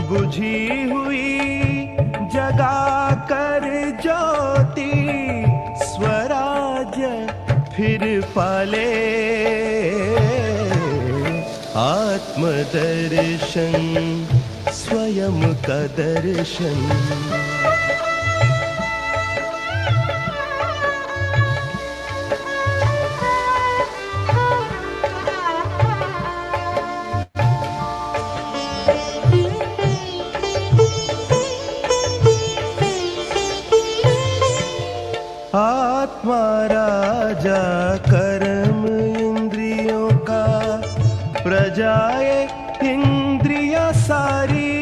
बुझी हुई जगा कर ज्योति स्वराज फिर पाले। आत्मदर्शन स्वयं का दर्शन। आत्मा राजा कर्म इंद्रियों का, प्रजाए इंद्रिया सारी।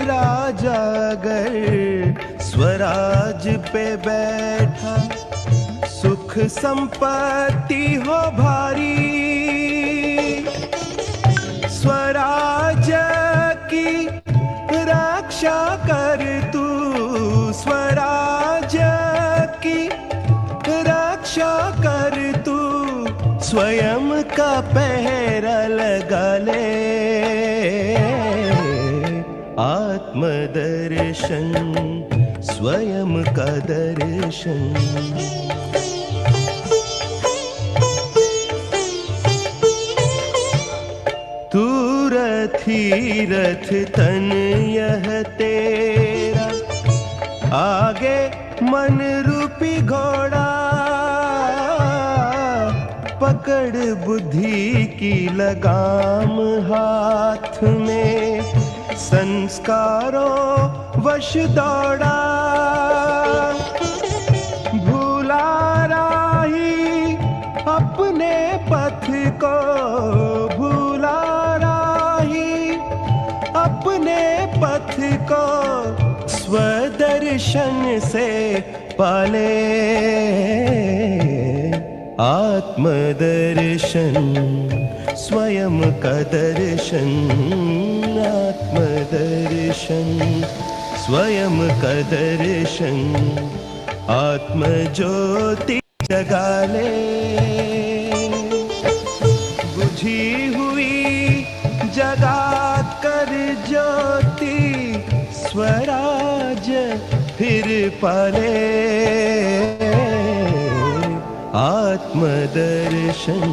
राजा अगर स्वराज पे बैठा, सुख संपत्ति हो भारी। स्वराज की रक्षा कर तू, स्वराज की रक्षा कर तू, स्वयं का पहरा लगा ले। आत्मदर्शन स्वयं का दर्शन। तू रथी रथ तन यह तेरा, आगे मन रूपी घोड़ा। पकड़ बुद्धि की लगाम हाथ में, संस्कारों वश दौड़ा। भूला राही अपने पथ को, भूला राही अपने पथ को, स्वदर्शन से पाले। आत्मदर्शन स्वयं का दर्शन। आत्मदर्शन स्वयं का दर्शन। आत्मज्योति जगा ले। बुझी हुई जगा कर ज्योति, स्वराज फिर पाले। आत्मदर्शन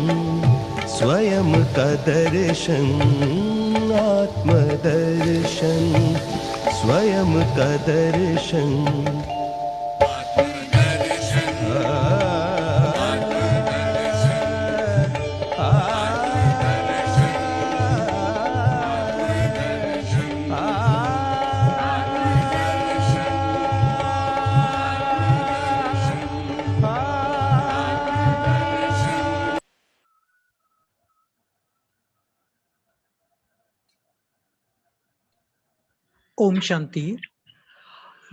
स्वयं का दर्शन। आत्मदर्शन स्वयं का दर्शन। ओम शांती.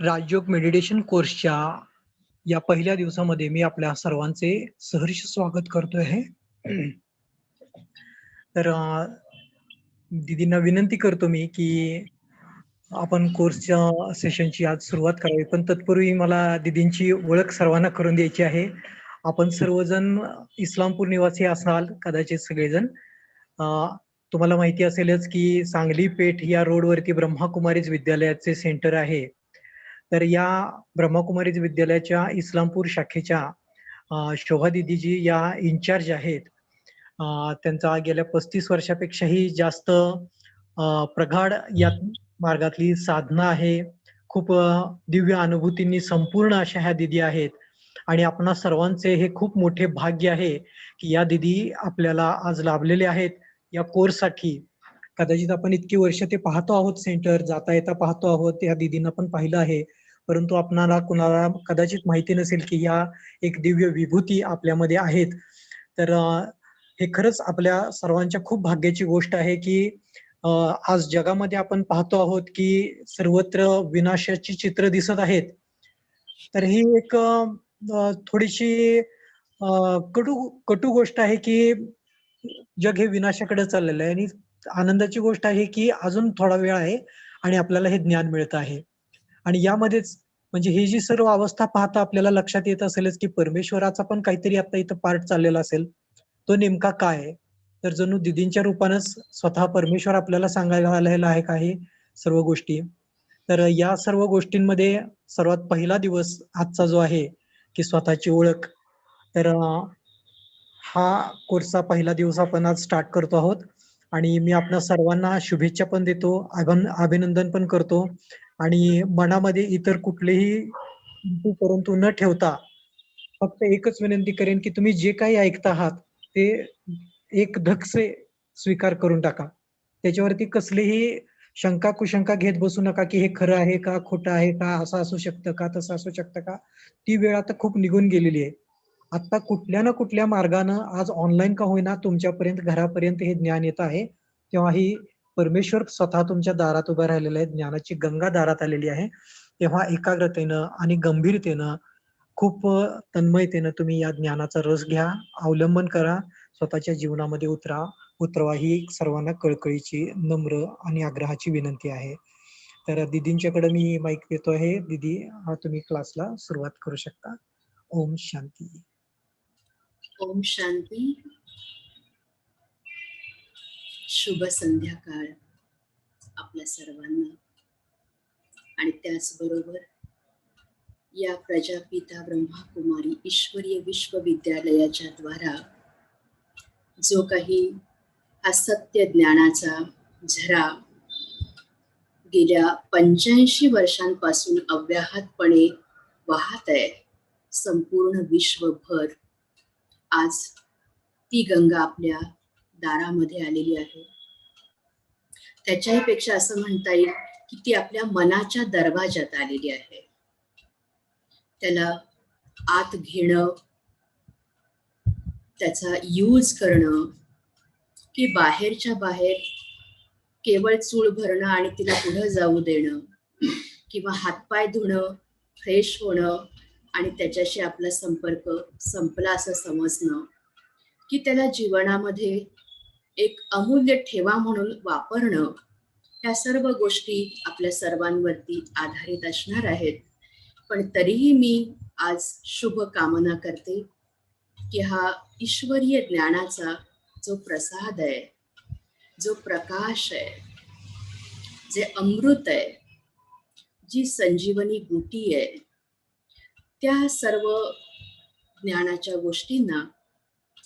राजयोग मेडिटेशन कोर्सच्या या पहिल्या दिवसामध्ये मी आपल्या सर्वांचे सहर्ष स्वागत करतो आहे. तर दीदींना विनंती करतो मी की आपण कोर्सच्या सेशनची आज सुरुवात करावी, पण तत्पूर्वी मला दीदींची ओळख सर्वांना करून द्यायची आहे. आपण सर्वजण इस्लामपूर निवासी असाल कदाचित सगळेजण. तुम्हाला माहिती असेलच की सांगली पेठ या रोडवरती ब्रह्माकुमारीज विद्यालयाचे सेंटर आहे. तर या ब्रह्माकुमारीज विद्यालयाच्या इस्लामपूर शाखेच्या शोभा दीदीजी या इन्चार्ज आहेत. त्यांचा गेल्या 35 वर्षापेक्षाही जास्त प्रगाढ या मार्गातली साधना आहे. खूप दिव्य अनुभूतींनी संपूर्ण अशा ह्या दीदी आहेत आणि आपणा सर्वांचे हे खूप मोठे भाग्य आहे की या दीदी आपल्याला आज लाभलेले आहेत या कोर्ससाठी. कदाचित आपण इतकी वर्ष ते पाहतो आहोत, सेंटर जाता येता पाहतो आहोत, या दीदींना पण पाहिलं आहे, परंतु आपणाला कुणाला कदाचित माहिती नसेल की या एक दिव्य विभूती आपल्यामध्ये आहेत. तर हे खरंच आपल्या सर्वांच्या खूप भाग्याची गोष्ट आहे की आज जगामध्ये आपण पाहतो आहोत की सर्वत्र विनाशाची चित्र दिसत आहेत. तर ही एक थोडीशी कटू गोष्ट आहे की जग हे विनाशाकडे चाललेलं आहे आणि आनंदाची गोष्ट आहे की अजून थोडा वेळ आहे आणि आपल्याला हे ज्ञान मिळत आहे. आणि यामध्येच म्हणजे ही जी सर्व अवस्था पाहता आपल्याला लक्षात येत असेलच की परमेश्वराचा पण काहीतरी आता इथं पार्ट चाललेला असेल. तो नेमका काय आहे तर जणू दिदींच्या रूपानंच स्वतः परमेश्वर आपल्याला सांगायला आलेला आहे काही सर्व गोष्टी. तर या सर्व गोष्टींमध्ये सर्वात पहिला दिवस आजचा जो आहे की स्वतःची ओळख. तर हा कोर्सचा पहिला दिवस आपण आज स्टार्ट करतो आहोत आणि मी आपणा सर्वांना शुभेच्छा पण देतो, अभिनंदन पण करतो आणि मनामध्ये इतर कुठलेही परंतु न ठेवता फक्त एकच विनंती करेन की तुम्ही जे काही ऐकता आहात ते एक धकसे स्वीकार करून टाका. त्याच्यावरती कसलीही शंका कुशंका घेत बसू नका की हे खरं आहे का, खोटं आहे का, असं असू शकतं का, तसं असू शकतं का. ती वेळ आता खूप निघून गेलेली आहे. आता कुठल्या ना कुठल्या मार्गानं आज ऑनलाईन का होईना तुमच्यापर्यंत घरापर्यंत हे ज्ञान येत आहे. तेव्हा ही परमेश्वर स्वतः तुमच्या दारात उभा राहिलेला आहे. ज्ञानाची गंगा दारात आलेली आहे. तेव्हा एकाग्रतेनं आणि गंभीरतेनं खूप तन्मयतेनं तुम्ही या ज्ञानाचा रस घ्या, अवलंबन करा, स्वतःच्या जीवनामध्ये उतरवा ही सर्वांना कळकळीची, नम्र आणि आग्रहाची विनंती आहे. तर दीदींच्याकडे मी माईक देतो आहे. दीदी तुम्ही क्लासला सुरुवात करू शकता. ओम शांती. ओम शांती. शुभ संध्याकाळ आपल्या सर्वांना. आणि त्याचबरोबर या प्रजापिता ब्रह्माकुमारी ईश्वरीय विश्वविद्यालयाच्या द्वारा जो काही हा सत्य ज्ञानाचा झरा गेल्या 85 वर्षांपासून अव्याहतपणे वाहत आहे संपूर्ण विश्वभर, आज ती गंगा आपल्या दारामध्ये आलेली आहे. त्याच्याही पेक्षा असं म्हणता येईल की ती आपल्या मनाच्या दरवाजात आलेली आहे. त्याला आत घेणं, त्याचा यूज करणं, की बाहेरच्या बाहेर केवळ चूळ भरणं आणि तिला पुढे जाऊ देणं, किंवा हातपाय धुणं, फ्रेश होणं आणि त्याच्याशी आपला संपर्क संपला असं समजणं, की त्याला जीवनामध्ये एक अमूल्य ठेवा म्हणून वापरणं, या सर्व गोष्टी आपल्या सर्वांवरती आधारित असणार आहेत. पण तरीही मी आज शुभ कामना करते की हा ईश्वरीय ज्ञानाचा जो प्रसाद आहे, जो प्रकाश आहे, जे अमृत आहे, जी संजीवनी बूटी आहे, त्या सर्व ज्ञानाच्या गोष्टींना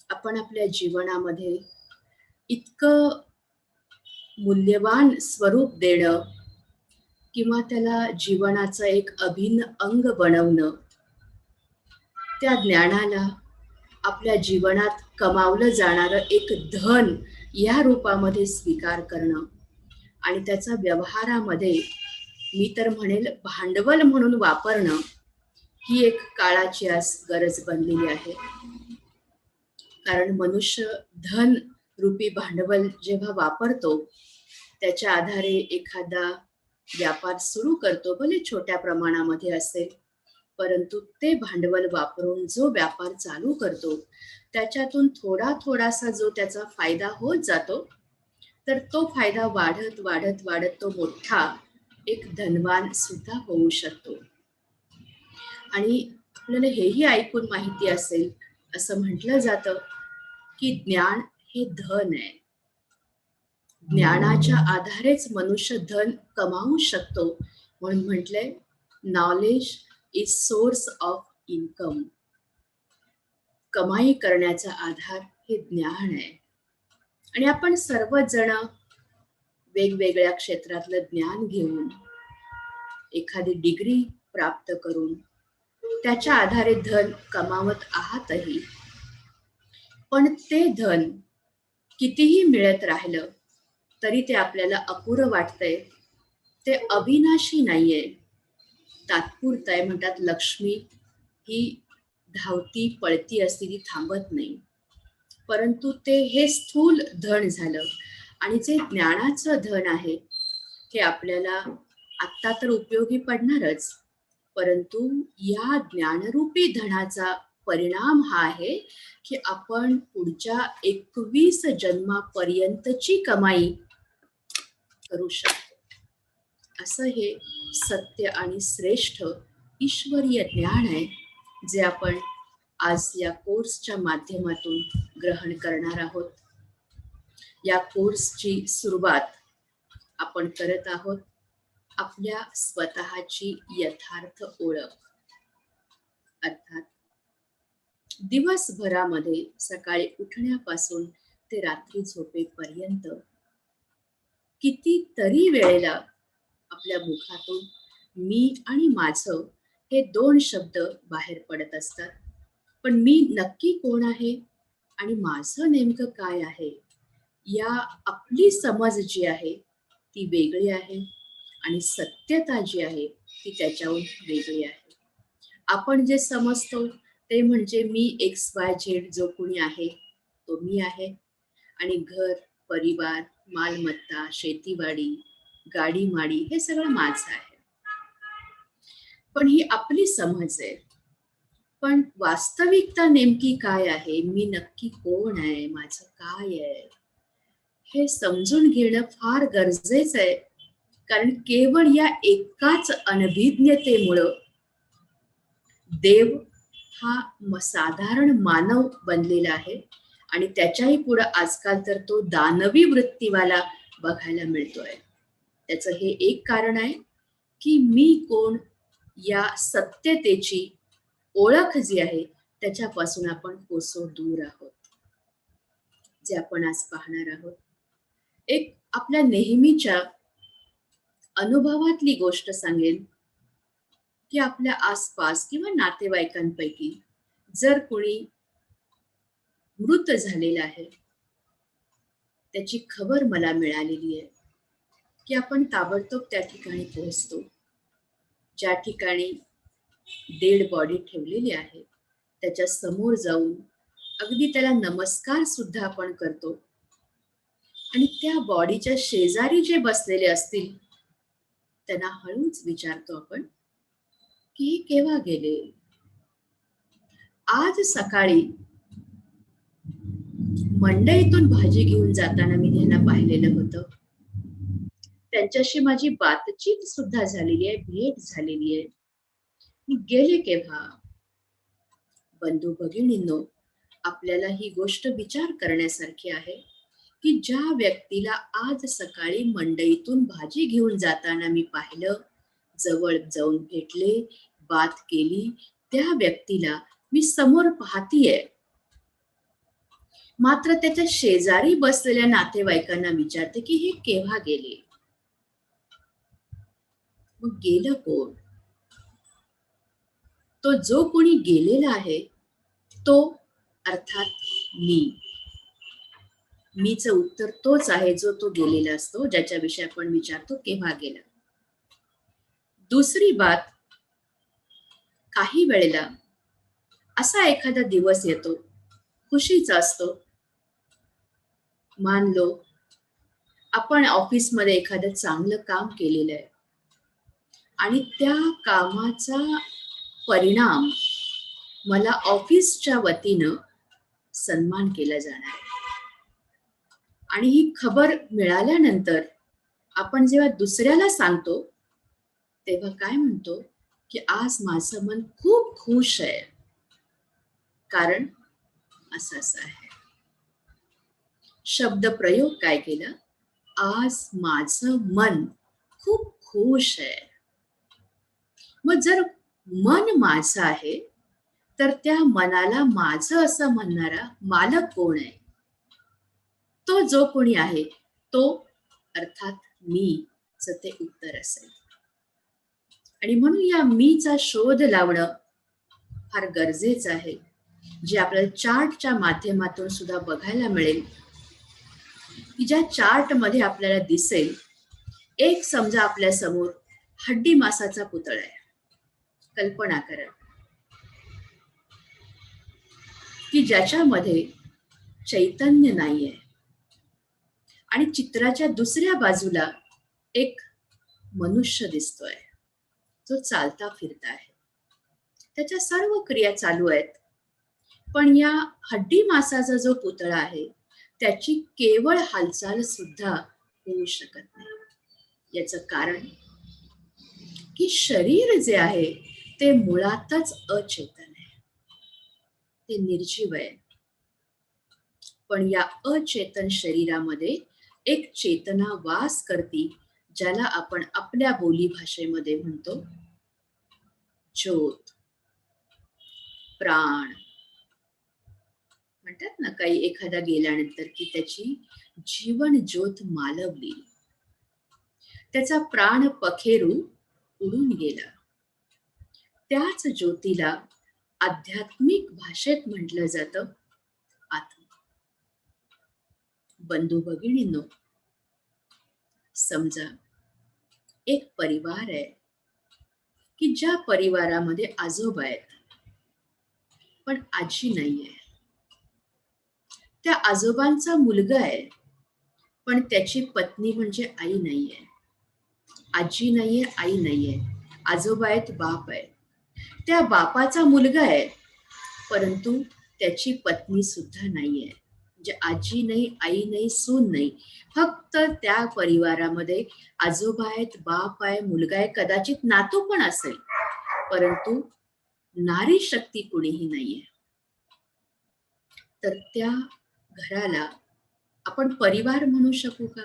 आपण आपल्या जीवनामध्ये इतकं मूल्यवान स्वरूप देणं किंवा त्याला जीवनाचं एक अभिन्न अंग बनवणं, त्या ज्ञानाला आपल्या जीवनात कमावलं जाणारं एक धन या रूपामध्ये स्वीकार करणं आणि त्याचा व्यवहारामध्ये मी तर म्हणेल भांडवल म्हणून वापरणं, ही एक काळाची आज गरज बनलेली आहे. कारण मनुष्य धन रूपी भांडवल जेव्हा वापरतो, त्याच्या आधारे एखादा व्यापार सुरू करतो, भले छोट्या प्रमाणामध्ये असेल, परंतु ते भांडवल वापरून जो व्यापार चालू करतो त्याच्यातून थोडा थोडासा जो त्याचा फायदा होत जातो, तर तो फायदा वाढत वाढत वाढत तो मोठा एक धनवान सुद्धा होऊ शकतो. आणि आपल्याला हेही ऐकून माहिती असेल, असं म्हटलं जातं की ज्ञान हे धन आहे. ज्ञानाच्या आधारेच मनुष्य धन कमावू शकतो. म्हणून म्हटलंय knowledge is source of income. कमाई करण्याचा आधार हे ज्ञान आहे. आणि आपण सर्वच जण वेगवेगळ्या क्षेत्रातलं ज्ञान घेऊन, एखादी डिग्री प्राप्त करून त्याच्या आधारे धन कमावत आहातही. पण ते धन कितीही मिळत राहिलं तरी ते आपल्याला अपुरं वाटतंय. ते अविनाशी नाहीये, तात्पुरतं आहे. म्हणतात लक्ष्मी ही धावती पळती असती, ती थांबत नाही. परंतु ते हे स्थूल धन झालं. आणि जे ज्ञानाचं धन आहे हे आपल्याला आत्ता तर उपयोगी पडणारच, परंतु या ज्ञानरूपी धनाचा परिणाम हा आहे की आपण पुढच्या 21 जन्मापर्यंतची कमाई करू शकतो. असं हे सत्य आणि श्रेष्ठ ईश्वरीय ज्ञान आहे, जे आपण आज या कोर्सच्या माध्यमातून ग्रहण करणार आहोत. या कोर्सची सुरुवात आपण करत आहोत आपल्या स्वतःची यथार्थ ओळख. अर्थात दिवसभरामध्ये सकाळी उठण्यापासून ते रात्री झोपेपर्यंत कितीतरी वेळेला आपल्या मुखातून मी आणि माझं हे दोन शब्द बाहेर पडत असतात. पण मी नक्की कोण आहे आणि माझं नेमकं काय आहे, या आपली समज जी आहे ती वेगळी आहे आणि सत्यता जी आहे ती त्याच्याहून वेगळी आहे. आपण जे समजतो ते म्हणजे मी XYZ जो कोणी आहे तो मी आहे आणि घर, परिवार, मालमत्ता, शेतीवाडी, गाडी माडी हे सगळं माझं आहे. पण ही आपली समज आहे. पण वास्तविकता नेमकी काय आहे, मी नक्की कोण आहे, माझं काय आहे, हे समजून घेणं फार गरजेचं आहे. कारण केवळ या एकाच अनभिज्ञतेमुळं देव हा साधारण मानव बनलेला आहे आणि त्याच्याही पुढे आजकाल तर तो दानवी वृत्तीवाला बघायला मिळतोय. त्याचं हे एक कारण आहे की मी कोण या सत्यतेची ओळख जी आहे त्याच्यापासून आपण कोसो दूर आहोत. जे आपण आज पाहणार आहोत एक आपल्या नेहमीच्या अनुभवातली गोष्ट सांगेन की आपल्या आसपास किंवा नातेवाईकांपैकी जर कोणी मृत झालेला आहे त्याची खबर मला मिळालेली आहे की आपण ताबडतोब त्या ठिकाणी पोहोचतो. ज्या ठिकाणी डेड बॉडी ठेवलेली आहे त्याच्या समोर जाऊन अगदी त्याला नमस्कार सुद्धा आपण करतो आणि त्या बॉडीच्या शेजारी जे बसलेले असतील त्यांना हळूच विचारतो आपण की केव्हा गेले. आज सकाळी मंडईतून भाजी घेऊन जाताना मी त्यांना पाहिलेलं होतं. त्यांच्याशी माझी बातचीत सुद्धा झालेली आहे, भेट झालेली आहे. गेले केव्हा. बंधू भगिनींनो, आपल्याला ही गोष्ट विचार करण्यासारखी आहे की ज्या व्यक्तीला आज सकाळी मंडईतून भाजी घेऊन जाताना मी पाहिलं, जवळ जाऊन भेटले, बात केली, त्या व्यक्तीला मी समोर पाहतीये. मात्र त्याच्या शेजारी बसलेल्या नातेवाईकांना विचारते की हे केव्हा गेले. मग गेलं कोण. तो जो कोणी गेलेला आहे तो अर्थात मीचं उत्तर तोच आहे जो तो गेलेला असतो, ज्याच्याविषयी आपण विचारतो केव्हा गेला. दुसरी बात, काही वेळेला असा एखादा दिवस येतो खुशीचा असतो. मान लो आपण ऑफिसमध्ये एखादं चांगलं काम केलेलं आहे आणि त्या कामाचा परिणाम मला ऑफिसच्या वतीनं सन्मान केला जाणार आहे. आणि ही खबर मिळाल्यानंतर आपण जेव्हा दुसऱ्याला सांगतो तेव्हा काय म्हणतो की आज माझं मन खूप खुश आहे, कारण असं आहे. शब्द प्रयोग काय केला, आज माझं मन खूप खुश आहे. मग जर मन माझं आहे तर त्या मनाला माझं असं म्हणणारा मालक कोण आहे. तो जो कोणी आहे तो अर्थात मीच ते उत्तर असेल. आणि म्हणून या मीचा शोध लावणं फार गरजेचं आहे, जे आपल्याला चार्टच्या माध्यमातून सुद्धा बघायला मिळेल. की ज्या चार्ट मध्ये आपल्याला दिसेल, एक समजा आपल्या समोर हड्डी मासाचा पुतळा आहे. कल्पना करा की ज्याच्यामध्ये चैतन्य नाहीये आणि चित्राच्या दुसऱ्या बाजूला एक मनुष्य दिसतोय जो चालता फिरता आहे. त्याच्या सर्व क्रिया चालू आहेत, पण या हड्डी मासाचा जो पुतळा आहे त्याची केवळ हालचाल सुद्धा होऊ शकत नाही. याचं कारण की शरीर जे आहे ते मुळातच अचेतन आहे, ते निर्जीव आहे. पण या अचेतन शरीरामध्ये एक चेतना वास करती, ज्याला आपण आपल्या बोली भाषेमध्ये म्हणतो ज्योत, प्राण. म्हणतात ना काही एखादा गेल्यानंतर की त्याची जीवन ज्योत मालवली, त्याचा प्राण पखेरू उडून गेला. त्याच ज्योतीला आध्यात्मिक भाषेत म्हटलं जातं आत्मा. बंधू भगिनींनो, समजा एक परिवार आहे की ज्या परिवारामध्ये आजोबा आहेत पण आजी नाहीये. त्या आजोबांचा मुलगा आहे पण त्याची पत्नी म्हणजे आई नाहीये. आजी नाहीये, आई नाहीये. आजोबा आहेत, बाप आहे. त्या बापाचा मुलगा आहे परंतु त्याची पत्नी सुद्धा नाहीये. म्हणजे आजी नाही, आई नाही, सून नाही. फक्त त्या परिवारामध्ये आजोबा आहेत, बाप आहे, मुलगा आहे, कदाचित नातू पण असेल, परंतु नारी शक्ती कुणीही नाहीये. तर त्या घराला आपण परिवार म्हणू शकू का?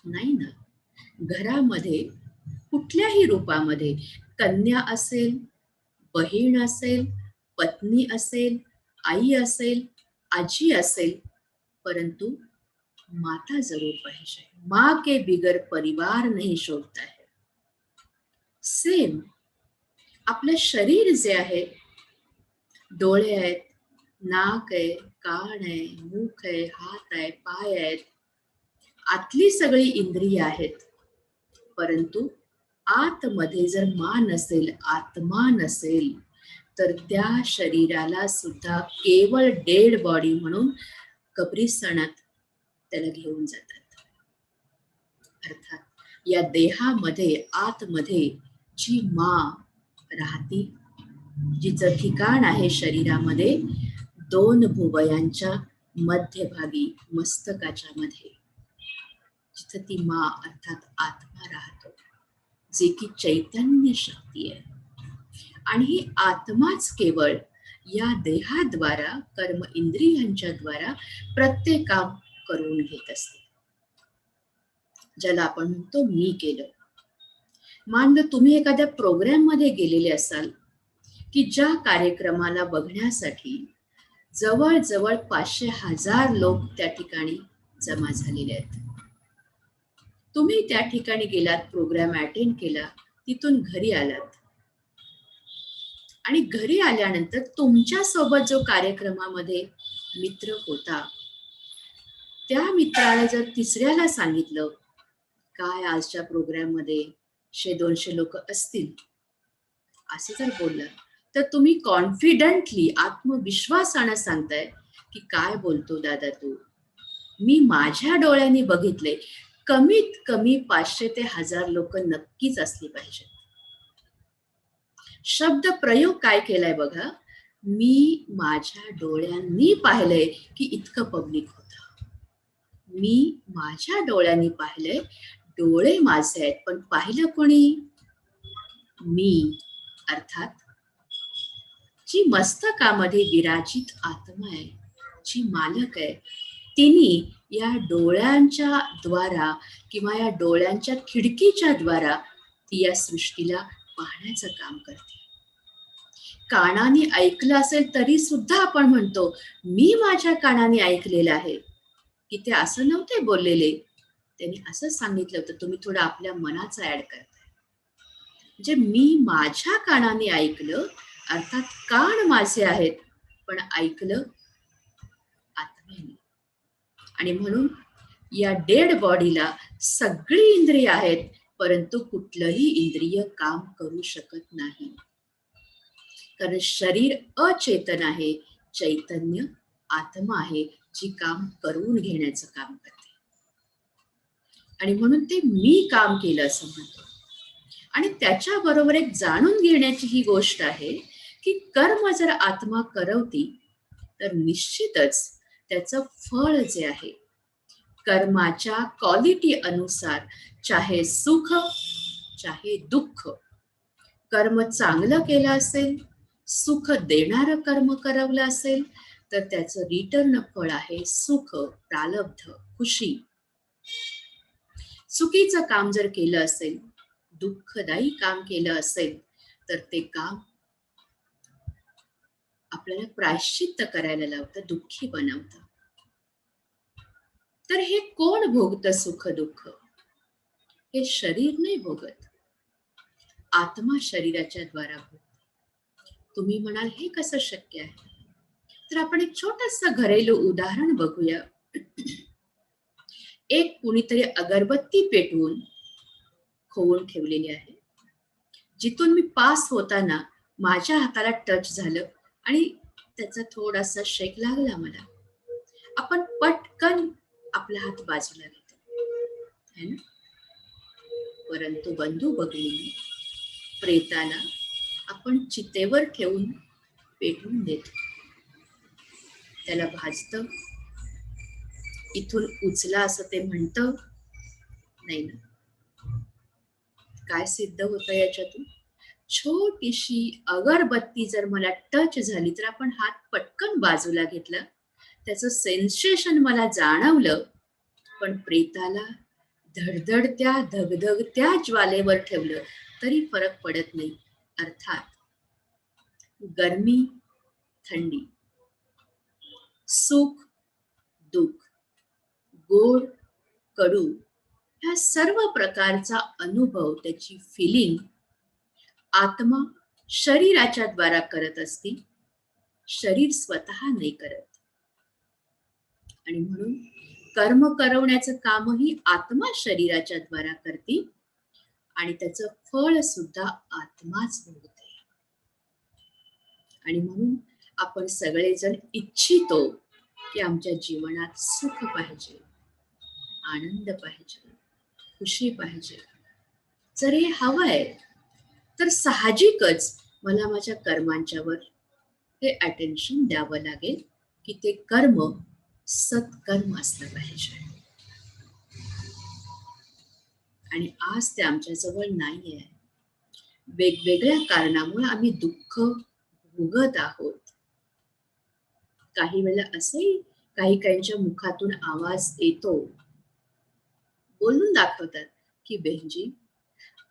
नाही ना. घरामध्ये कुठल्याही रूपामध्ये कन्या असेल, बहीण असेल, पत्नी असेल, आई असेल, आजी असेल, परंतु माता जरूर पाहिजे. माँ के बिगर परिवार नहीं शोभता है. सेम आपलं शरीर जे आहे, डोळे आहेत, नाक आहे, कान आहे, मुख आहे, हात आहे, पाय आहेत, आतली सगळी इंद्रिय आहेत, परंतु आतमध्ये जर मान नसेल, आत्मा नसेल, तर त्या शरीराला सुद्धा केवळ डेड बॉडी म्हणून कब्रिस्तानात त्याला घेऊन जातात. अर्थात या देहामध्ये आतमध्ये जी माँ राहती, जिचं ठिकाण आहे शरीरामध्ये 2 भुवयांच्या मध्यभागी मस्तकाच्या मध्ये, जिथं ती माँ अर्थात आत्मा राहतो, जे की चैतन्य शक्ती आहे. आणि ही आत्माच केवळ या देहाद्वारा, कर्म इंद्रियांच्या द्वारा प्रत्येक काम करून घेत असते, ज्याला आपण म्हणतो मी केलं. मानलं तुम्ही एखाद्या प्रोग्राम मध्ये गेलेले असाल की ज्या कार्यक्रमाला बघण्यासाठी जवळजवळ 500,000 लोक त्या ठिकाणी जमा झालेले आहेत. तुम्ही त्या ठिकाणी गेलात, प्रोग्राम अटेंड केला, तिथून घरी आलात आणि घरी आल्यानंतर तुमच्या सोबत जो कार्यक्रमामध्ये मित्र होता, त्या मित्राने जर तिसऱ्याला सांगितलं काय आजच्या प्रोग्राम मध्ये 100-200 लोक असतील, असं जर बोलला, तर तुम्ही कॉन्फिडंटली आत्मविश्वासानं सांगताय की काय बोलतो दादा तू, मी माझ्या डोळ्यांनी बघितले, कमीत कमी 500 ते 1000 लोक नक्कीच असली पाहिजे. शब्द प्रयोग काय केलाय बघा, मी माझ्या डोळ्यांनी पाहिलंय की इतकं पब्लिक होतं. मी माझ्या डोळ्यांनी पाहिलंय, डोळे माझे आहेत, पण पाहिलं कोणी? मी. अर्थात जी मस्तकामध्ये विराजित आत्मा आहे, जी मालक आहे, तिने या डोळ्यांच्या द्वारा किंवा या डोळ्यांच्या खिडकीच्या द्वारा ती या सृष्टीला पाहण्याचं काम करते. कानाने ऐकलं असेल तरी सुद्धा आपण म्हणतो मी माझ्या कानाने ऐकलेलं आहे, की ते असं नव्हते बोललेले, त्यांनी असं सांगितलं होतं, तुम्ही थोडं आपल्या मनाचं ऍड करताय. म्हणजे मी माझ्या कानाने ऐकलं, अर्थात कान माझे आहेत, पण ऐकलं आत्म्याने. आणि म्हणून या डेड बॉडीला सगळी इंद्रिय आहेत, परंतु कुठलंही इंद्रिय काम करू शकत नाही, कारण शरीर अचेतन आहे, चैतन्य आत्मा आहे, जी काम करून घेण्याचं काम करते. आणि म्हणून ते मी काम केलं असं म्हणतो. आणि त्याच्याबरोबर एक जाणून घेण्याची ही गोष्ट आहे की कर्म जर आत्मा करवती तर निश्चितच त्याचं फळ जे आहे, कर्माच्या क्वालिटी अनुसार, चाहे सुख चाहे दुःख, कर्म चांगलं केलं असेल, सुख देणारं कर्म करवलं असेल, तर त्याचं रिटर्न फळ आहे सुख, प्रालब्ध, खुशी. चुकीचं काम जर केलं असेल, दुःखदायी काम केलं असेल, तर ते काम आपल्याला प्रायश्चित्त करायला लावतं, दुःखी बनवतं. तर हे कोण भोगतं सुख दुःख? हे शरीर नाही भोगत, आत्मा शरीराच्या द्वारा भोगतो. तुम्ही म्हणाल हे कसं शक्य आहे? तर आपण एक छोटंसं घरेलू उदाहरण बघूया. एक कुणीतरी अगरबत्ती पेटवून खोवून ठेवलेली आहे. जिथून मी पास होताना माझ्या हाताला टच झालं आणि त्याचा थोडासा शेक लागला मला. आपण पटकन आपला हात बाजूला घेतो है ना. परंतु बंधू भगिनी, प्रेताला आपण चितेवर ठेवून पेटवून देतो. त्याला भाजतं, इथून उचला असं ते म्हणतं नाही ना. काय सिद्ध होतं याच्यातून? छोटीशी अगरबत्ती जर मला टच झाली तर आपण हात पटकन बाजूला घेतला, त्याचं सेन्सेशन मला जाणवलं, पण प्रेताला धडधडत्या धगधगत्या ज्वालेवर ठेवलं तरी फरक पडत नाही. अर्थात गरमी थंडी, सुख दुःख, गोड कडू, ह्या सर्व प्रकारचा अनुभव, त्याची फिलिंग आत्मा शरीराच्या द्वारा करत असती, शरीर स्वतः नाही करत. आणि म्हणून कर्म करवण्याचं कामही आत्मा शरीराच्या द्वारा करते आणि त्याचं फळ सुद्धा आत्माच भोगते. आणि म्हणून आपण सगळेजण इच्छितो की आमच्या जीवनात सुख पाहिजे, आनंद पाहिजे, खुशी पाहिजे. जर हे हवंय तर साहजिकच मला माझ्या कर्मांच्यावर हे अटेन्शन द्यावं लागेल की ते कर्म सत्कर्म असलं पाहिजे. आणि आज ते आमच्याजवळ नाहीये. वेगवेगळ्या कारणामुळे आम्ही दुःख भोगत आहोत. काही वेळेला असंही काही काहींच्या मुखातून आवाज येतो, बोलून दाखवतात की बहनजी,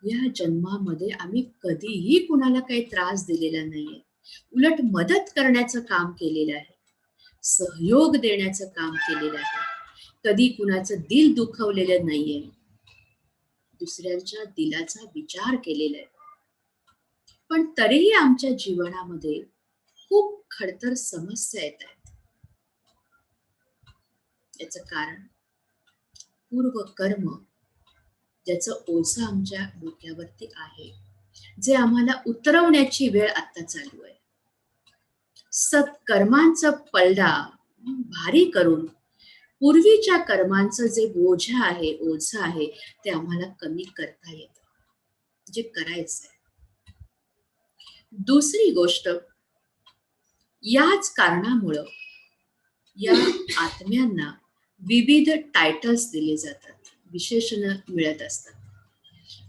या जन्मामध्ये आम्ही कधीही कुणाला काही त्रास दिलेला नाहीये, उलट मदत करण्याचं काम केलेलं आहे, सहयोग देण्याचं काम केलेलं आहे, कधी कुणाचं दिल दुखवलेलं नाहीये, दुसऱ्यांच्या दिलाचा विचार केलेला आहे. पण तरीही आमच्या जीवनामध्ये खूप खडतर समस्या येत आहेत. याचं कारण पूर्व कर्म, ज्याचं ओझं आमच्या डोक्यावरती आहे, जे आम्हाला उतरवण्याची वेळ आता चालू आहे. सत्कर्मांचा पलडा भारी करून पूर्वीच्या कर्मांचं जे बोझ आहे, ओझं आहे, ते आम्हाला कमी करता येतं, जे करायचंय. दुसरी गोष्ट, याच कारणामुळं या आत्म्यांना विविध टायटल्स दिले जातात, विशेषण मिळत असतात.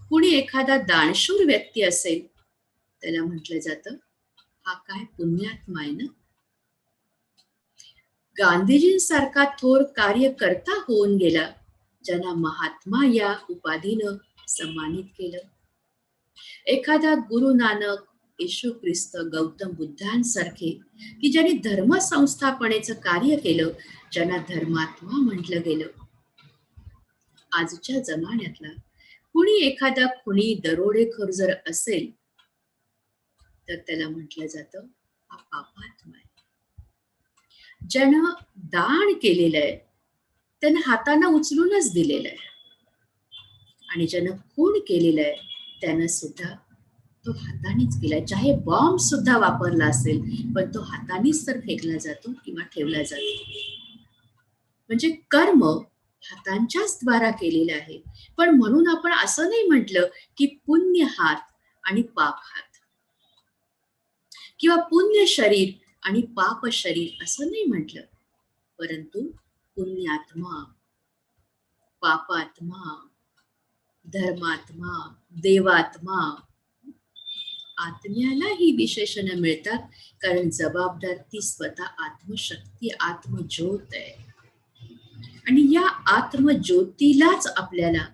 कुणी एखादा दानशूर व्यक्ती असेल, त्याला म्हटलं जातं हा काय पुण्यात्मा आहे ना. गांधीजींसारखा थोर कार्यकर्ता होऊन गेला, ज्यांना महात्मा या उपाधीनं सन्मानित केलं. एखादा गुरु नानक, येशू ख्रिस्त, गौतम बुद्धांसारखे की ज्यांनी धर्म संस्थापनेचं कार्य केलं, ज्यांना धर्मात्मा म्हटलं गेलं. आजच्या जमान्यातला कुणी एखादा खुनी, दरोडेखोर जर असेल, तर त्याला म्हटलं जातं हा पापात्मा आहे. ज्यानं दान केलेलं आहे त्यानं हातानं उचलूनच दिलेलं आहे, आणि ज्यानं खून केलेलं आहे त्यानं सुद्धा तो हातानेच केलाय. चाहे बॉम्ब सुद्धा वापरला असेल, पण तो हातानेच तर फेकला जातो किंवा ठेवला जातो. म्हणजे कर्म हातांच्याच द्वारा केलेलं आहे. पण म्हणून आपण असं नाही म्हटलं की पुण्य हात आणि पाप हात, किंवा पुण्य शरीर आणि पाप शरीर, असं नाही म्हटलं. परंतु पुण्यात्मा, पापात्मा, धर्मात्मा, देवात्मा आत्म्याला ही विशेषणं मिळतात, कारण जबाबदार ती स्वतः आत्मशक्ती, आत्मज्योत आहे. आणि या आत्मज्योतीलाच आपल्याला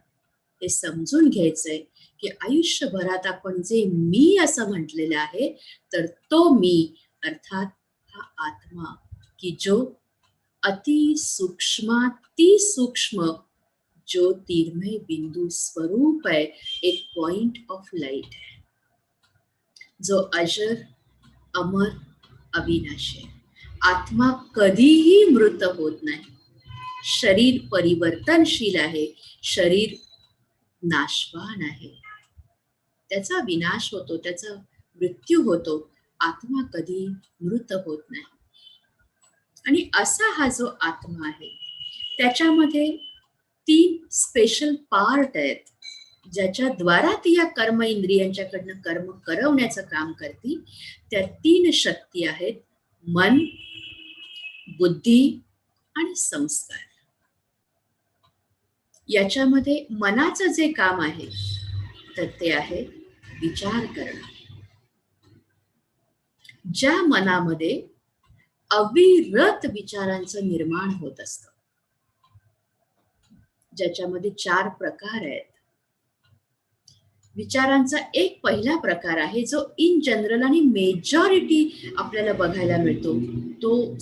हे समजून घ्यायचंय की आयुष्यभरात आपण जे मी असं म्हटलेलं आहे, तर तो मी अर्थात हा आत्मा, की जो अति सूक्ष्माति सूक्ष्म ज्योतिर्मय बिंदू स्वरूप आहे, एक पॉइंट ऑफ लाईट आहे, जो अजर, अमर, अविनाशी आहे. आत्मा कधीही मृत होत नाही. शरीर परिवर्तनशील आहे, शरीर नाशवान आहे, त्याचा विनाश होतो, त्याचा मृत्यू होतो. आत्मा कधी मृत होत नाही. आणि असा हा जो आत्मा आहे, त्याच्यामध्ये 3 स्पेशल पार्ट आहेत, ज्याच्या द्वारा ती या कर्म इंद्रियांच्याकडनं कर्म करवण्याचं काम करते. त्या 3 शक्ती आहेत: मन, बुद्धी आणि संस्कार. याच्यामध्ये मनाचं जे काम आहे, तर ते आहे विचार करणं. ज्या मनामध्ये अविरत विचारांचं निर्माण होत असतं, ज्याच्यामध्ये 4 प्रकार आहेत. विचारांचा एक पहिला प्रकार आहे, जो इन जनरल आणि मेजॉरिटी आपल्याला बघायला मिळतो. तो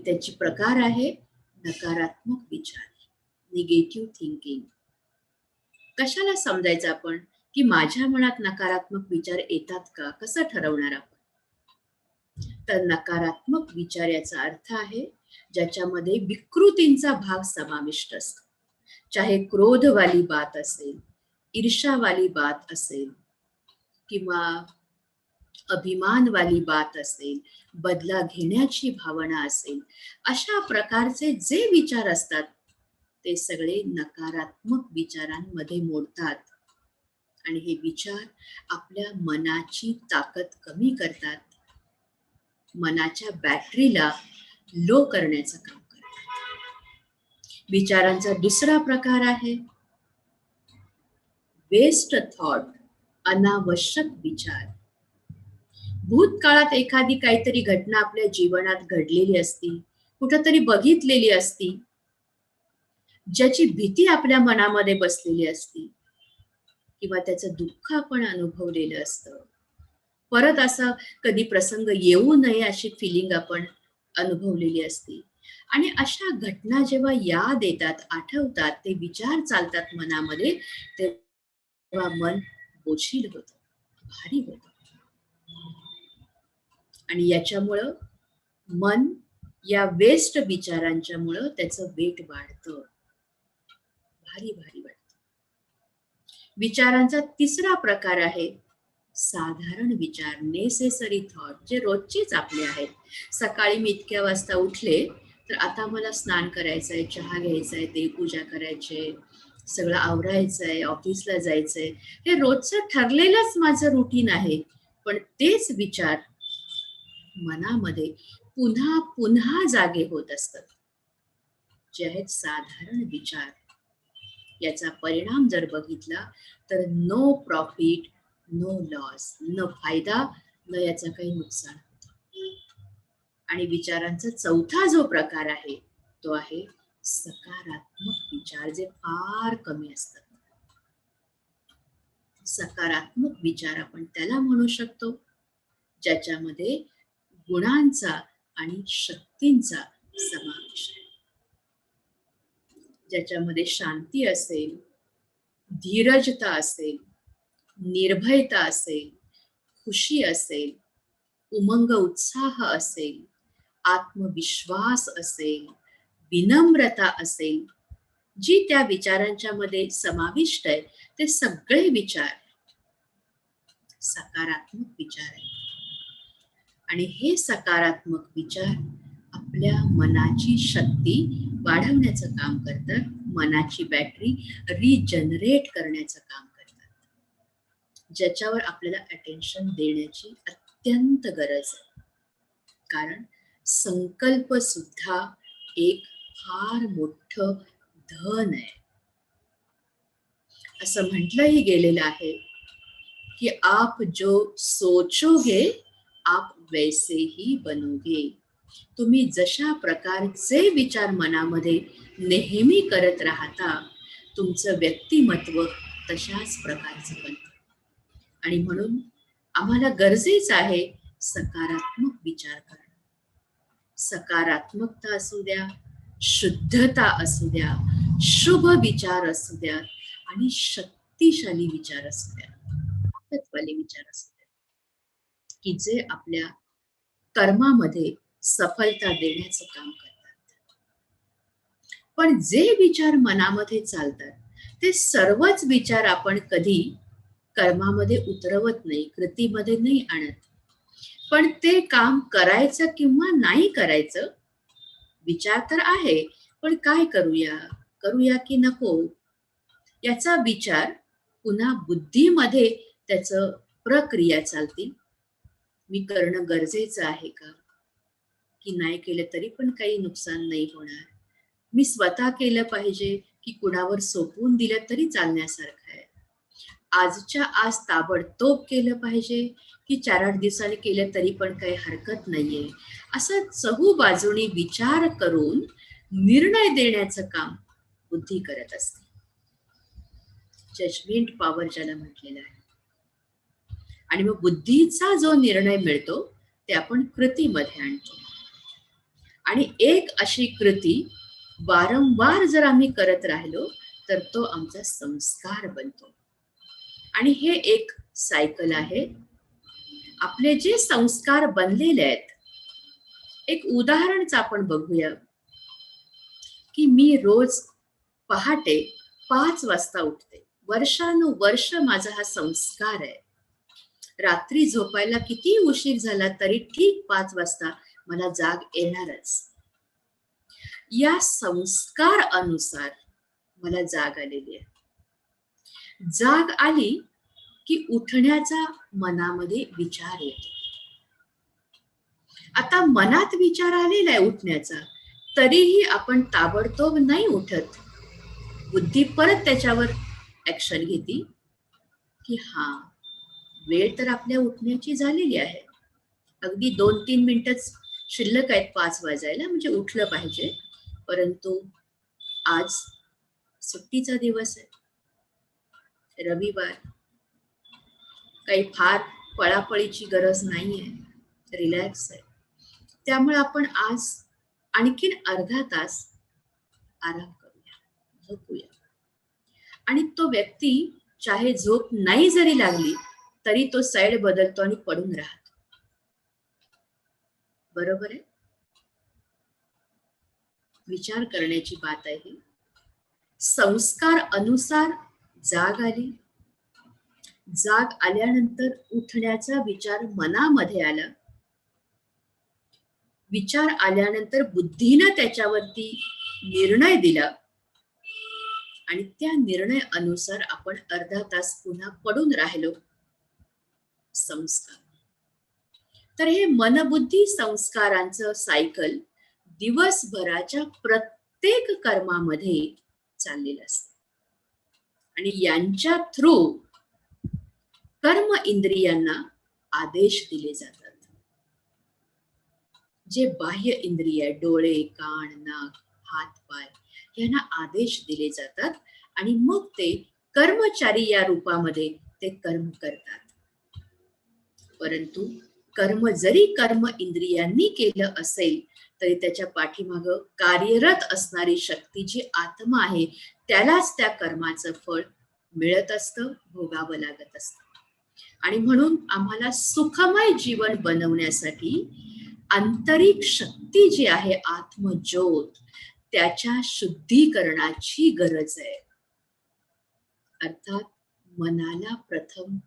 त्याची प्रकार आहे नकारात्मक विचार, निगेटिव्ह थिंकिंग. कशाला समजायचं आपण की माझ्या मनात नकारात्मक विचार येतात का, कसं ठरवणार आपण? तर नकारात्मक विचार याचा अर्थ आहे ज्याच्यामध्ये विकृतींचा भाग समाविष्ट असतो. चाहे क्रोधवाली बात असेल, ईर्ष्यावाली बात असेल, किंवा अभिमानवाली बात असेल, बदला घेण्याची भावना असेल, अशा प्रकारचे जे विचार असतात ते सगळे नकारात्मक विचारांमध्ये मोडतात. आणि हे विचार आपल्या मनाची ताकद कमी करतात, मनाच्या बॅटरीला लो करण्याचं काम करतात. विचारांचा दुसरा प्रकार आहे वेस्ट थॉट, अनावश्यक विचार. भूतकाळात एखादी काहीतरी घटना आपल्या जीवनात घडलेली असती, कुठंतरी बघितलेली असती, ज्याची भीती आपल्या मनामध्ये बसलेली असती, किंवा त्याचं दुःख आपण अनुभवलेलं असतं. परत असा कधी प्रसंग येऊ नये अशी फिलिंग आपण अनुभवलेली असती. आणि अशा घटना जेव्हा याद येतात, आठवतात, ते विचार चालतात मनामध्ये, तेव्हा मन बोशील होतं, भारी होतं. आणि याच्यामुळं मन या वेस्ट विचारांच्या मुळे त्याचं वेट वाढतं, भारी भारी वाटतं. विचारांचा तिसरा प्रकार आहे साधारण विचार, नेसेसरी थॉट, जे रोजचेच आपले आहेत. सकाळी मी इतक्या वाजता उठले तर आता मला स्नान करायचंय, चहा घ्यायचाय, देवपूजा करायचीय, सगळं आवरायचंय, ऑफिसला जायचंय. हे रोजचं ठरलेलंच माझं रुटीन आहे. पण तेच विचार मनामध्ये पुन्हा पुन्हा जागे होत असतात, जे आहेत साधारण विचार. याचा परिणाम जर बघितला तर नो प्रॉफिट, नो लॉस, न फायदा, न याचं काही नुकसान होतं. आणि विचारांचा चौथा जो प्रकार आहे तो आहे सकारात्मक विचार, जे फार कमी असतात. सकारात्मक विचार आपण त्याला म्हणू शकतो ज्याच्यामध्ये गुणांचा आणि शक्तींचा समावेश आहे, ज्याच्यामध्ये शांती असेल, धीरजता असेल, निर्भयता असेल, खुशी असेल, उमंग उत्साह असेल, आत्मविश्वास असेल, विनम्रता असेल. जी त्या विचारांच्या मध्ये समाविष्ट आहे ते सगळे विचार सकारात्मक विचार आहेत. आणि हे सकारात्मक विचार आपल्या मनाची शक्ती वाढवण्याचं काम करतात, मनाची बॅटरी रिजनरेट करण्याचं काम करतात, ज्याच्यावर आपल्याला अटेन्शन देण्याची अत्यंत गरज आहे. कारण संकल्प सुद्धा एक फार मोठं धन आहे. असं म्हटलंही गेलेलं आहे की आप जो सोचोगे आप वैसे ही बनोगे. तुम्ही जशा प्रकारचे विचार मनामध्ये नेहमी करत राहता तुमचं व्यक्तिमत्व तशाच प्रकारचं बनतं. आणि म्हणून आम्हाला गरजेचं आहे सकारात्मक विचार करणं. सकारात्मकता असू द्या, शुद्धता असू द्या, शुभ विचार असू द्या आणि शक्तिशाली विचार असू द्या, ताकदवाले विचार असू द्या, की जे आपल्या कर्मामध्ये सफलता देण्याचं काम करतात. पण जे विचार मनामध्ये चालतात ते सर्वच विचार आपण कधी कर्मामध्ये उतरवत नाही, कृतीमध्ये नाही आणत. पण ते काम करायचं किंवा नाही करायचं विचार तर आहे, पण काय करूया, करूया की नको याचा विचार पुन्हा बुद्धीमध्ये त्याचं प्रक्रिया चालतील. मी करणं गरजेचं आहे का, की नाही केलं तरी पण काही नुकसान नाही होणार. मी स्वतः केलं पाहिजे की कुणावर सोपवून दिलं तरी चालण्यासारखं आहे. आजच्या आज ताबडतोब केलं पाहिजे की 4-8 दिवसांनी केलं तरी पण काही हरकत नाहीये. असं चहूबाजूनी विचार करून निर्णय देण्याचं काम बुद्धी करत असते. जजमेंट पॉवर ज्याला म्हटलेलं आहे. आणि मग बुद्धीचा जो निर्णय मिळतो ते आपण कृतीमध्ये आणतो. आणि एक अशी कृती वारंवार जर आम्ही करत राहिलो तर तो आमचा संस्कार बनतो. आणि हे एक सायकल आहे. आपले जे संस्कार बनलेले आहेत, एक उदाहरणच आपण बघूया की मी रोज पहाटे 5 वाजता उठते. वर्षानुवर्ष माझा हा संस्कार आहे. रात्री झोपायला किती उशीर झाला तरी ठीक 5 वाजता मला जाग येणारच. या संस्कार अनुसार मला जाग आलेली आहे. जाग आली की उठण्याचा मनामध्ये विचार येतो. आता मनात विचार आलेला आहे उठण्याचा, तरीही आपण ताबडतोब नाही उठत. बुद्धी परत त्याच्यावर ऍक्शन घेते की हा वेळ तर आपल्या उठण्याची झालेली आहे. अगदी 2-3 मिनिटच शिल्लक आहेत 5 वाजायला, म्हणजे उठलं पाहिजे. परंतु आज सुट्टीचा दिवस आहे, रविवार, काही फार पळापळीची गरज नाहीये, रिलॅक्स आहे. त्यामुळे आपण आज आणखीन अर्धा तास आराम करूया, झोपूया. आणि तो व्यक्ती चाहे झोप नाही जरी लागली तरी तो साईड बदलतो आणि पडून राहतो. बरोबर आहे. विचार करण्याची बात आहे. संस्कार अनुसार जाग आली. जाग आल्यानंतर उठण्याचा विचार मनामध्ये आला. विचार आल्यानंतर बुद्धीनं त्याच्यावरती निर्णय दिला आणि त्या निर्णय अनुसार आपण अर्धा तास पुन्हा पडून राहिलो. संस्कार. तर हे मनबुद्धी संस्कारांचं सायकल दिवसभराच्या प्रत्येक कर्मामध्ये चाललेलं असतं. आणि यांच्या थ्रू कर्म इंद्रियांना आदेश दिले जातात. जे बाह्य इंद्रिय, डोळे, कान, नाक, हात, पाय यांना आदेश दिले जातात आणि मग ते कर्मचारी या रूपामध्ये ते कर्म करतात. परंतु कर्म जरी कर्म इंद्रियांनी केलं असेल तरी त्याच्या पाठीमाग कार्यरत असणारी शक्ती जी आत्मा आहे त्यालाच त्या कर्माचं फळ मिळत असतं, भोगावं लागत असतं. आणि म्हणून आम्हाला सुखमय जीवन बनवण्यासाठी आंतरिक शक्ती जी आहे आत्मज्योत त्याच्या शुद्धीकरणाची गरज आहे. अर्थात मनाला प्रथम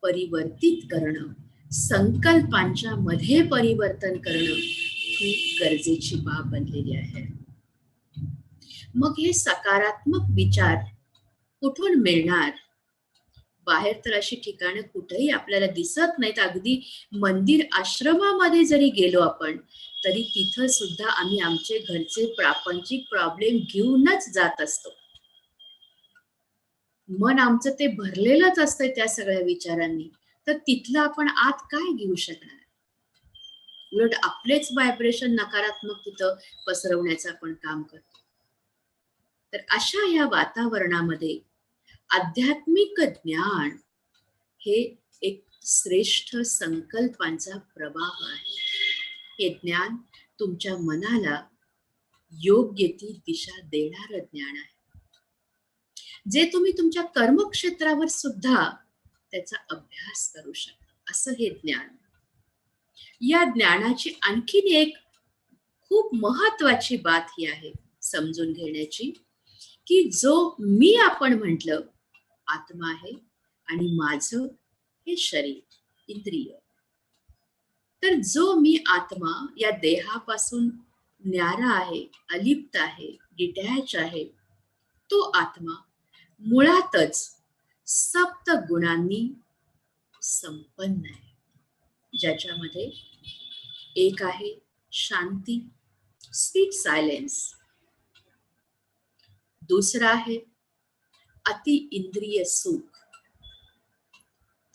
परिवर्तित करणं, संकल्पांच्या मध्ये परिवर्तन करणं ही गरजेची बाब बनलेली आहे. मग हे सकारात्मक विचार कुठून मिळणार? बाहेर तर अशी ठिकाणं कुठेही आपल्याला दिसत नाहीत. अगदी मंदिर आश्रमामध्ये जरी गेलो आपण तरी तिथं सुद्धा आम्ही आमचे घरचे प्रापंचिक प्रॉब्लेम घेऊनच जात असतो. मन आमचं ते भरलेलंच असतंय त्या सगळ्या विचारांनी, तर तिथलं आपण आत काय घेऊ शकणार? उलट आपलेच व्हायब्रेशन नकारात्मक तिथं पसरवण्याचं आपण काम करतो. तर अशा या वातावरणामध्ये आध्यात्मिक ज्ञान हे एक श्रेष्ठ संकल्पांचा प्रवाह आहे. हे ज्ञान तुमच्या मनाला योग्य ती दिशा देणारं ज्ञान आहे, जे तुम्ही तुमच्या कर्मक्षेत्रावर सुद्धा त्याचा अभ्यास करू शकता. असं हे ज्ञान. या ज्ञानाची आणखीन एक खूप महत्वाची बात ही आहे समजून घेण्याची, की जो मी आपण म्हटलं आत्मा आहे आणि माझं हे शरीर, इंद्रिय. तर जो मी आत्मा या देहापासून न्यारा आहे, अलिप्त आहे, डिटॅच आहे, तो आत्मा मुळातच सप्त गुणांनी संपन्न आहे, ज्याच्यामध्ये एक आहे शांती, स्वीट सायलेन्स. दुसरा आहे अति इंद्रिय सुख.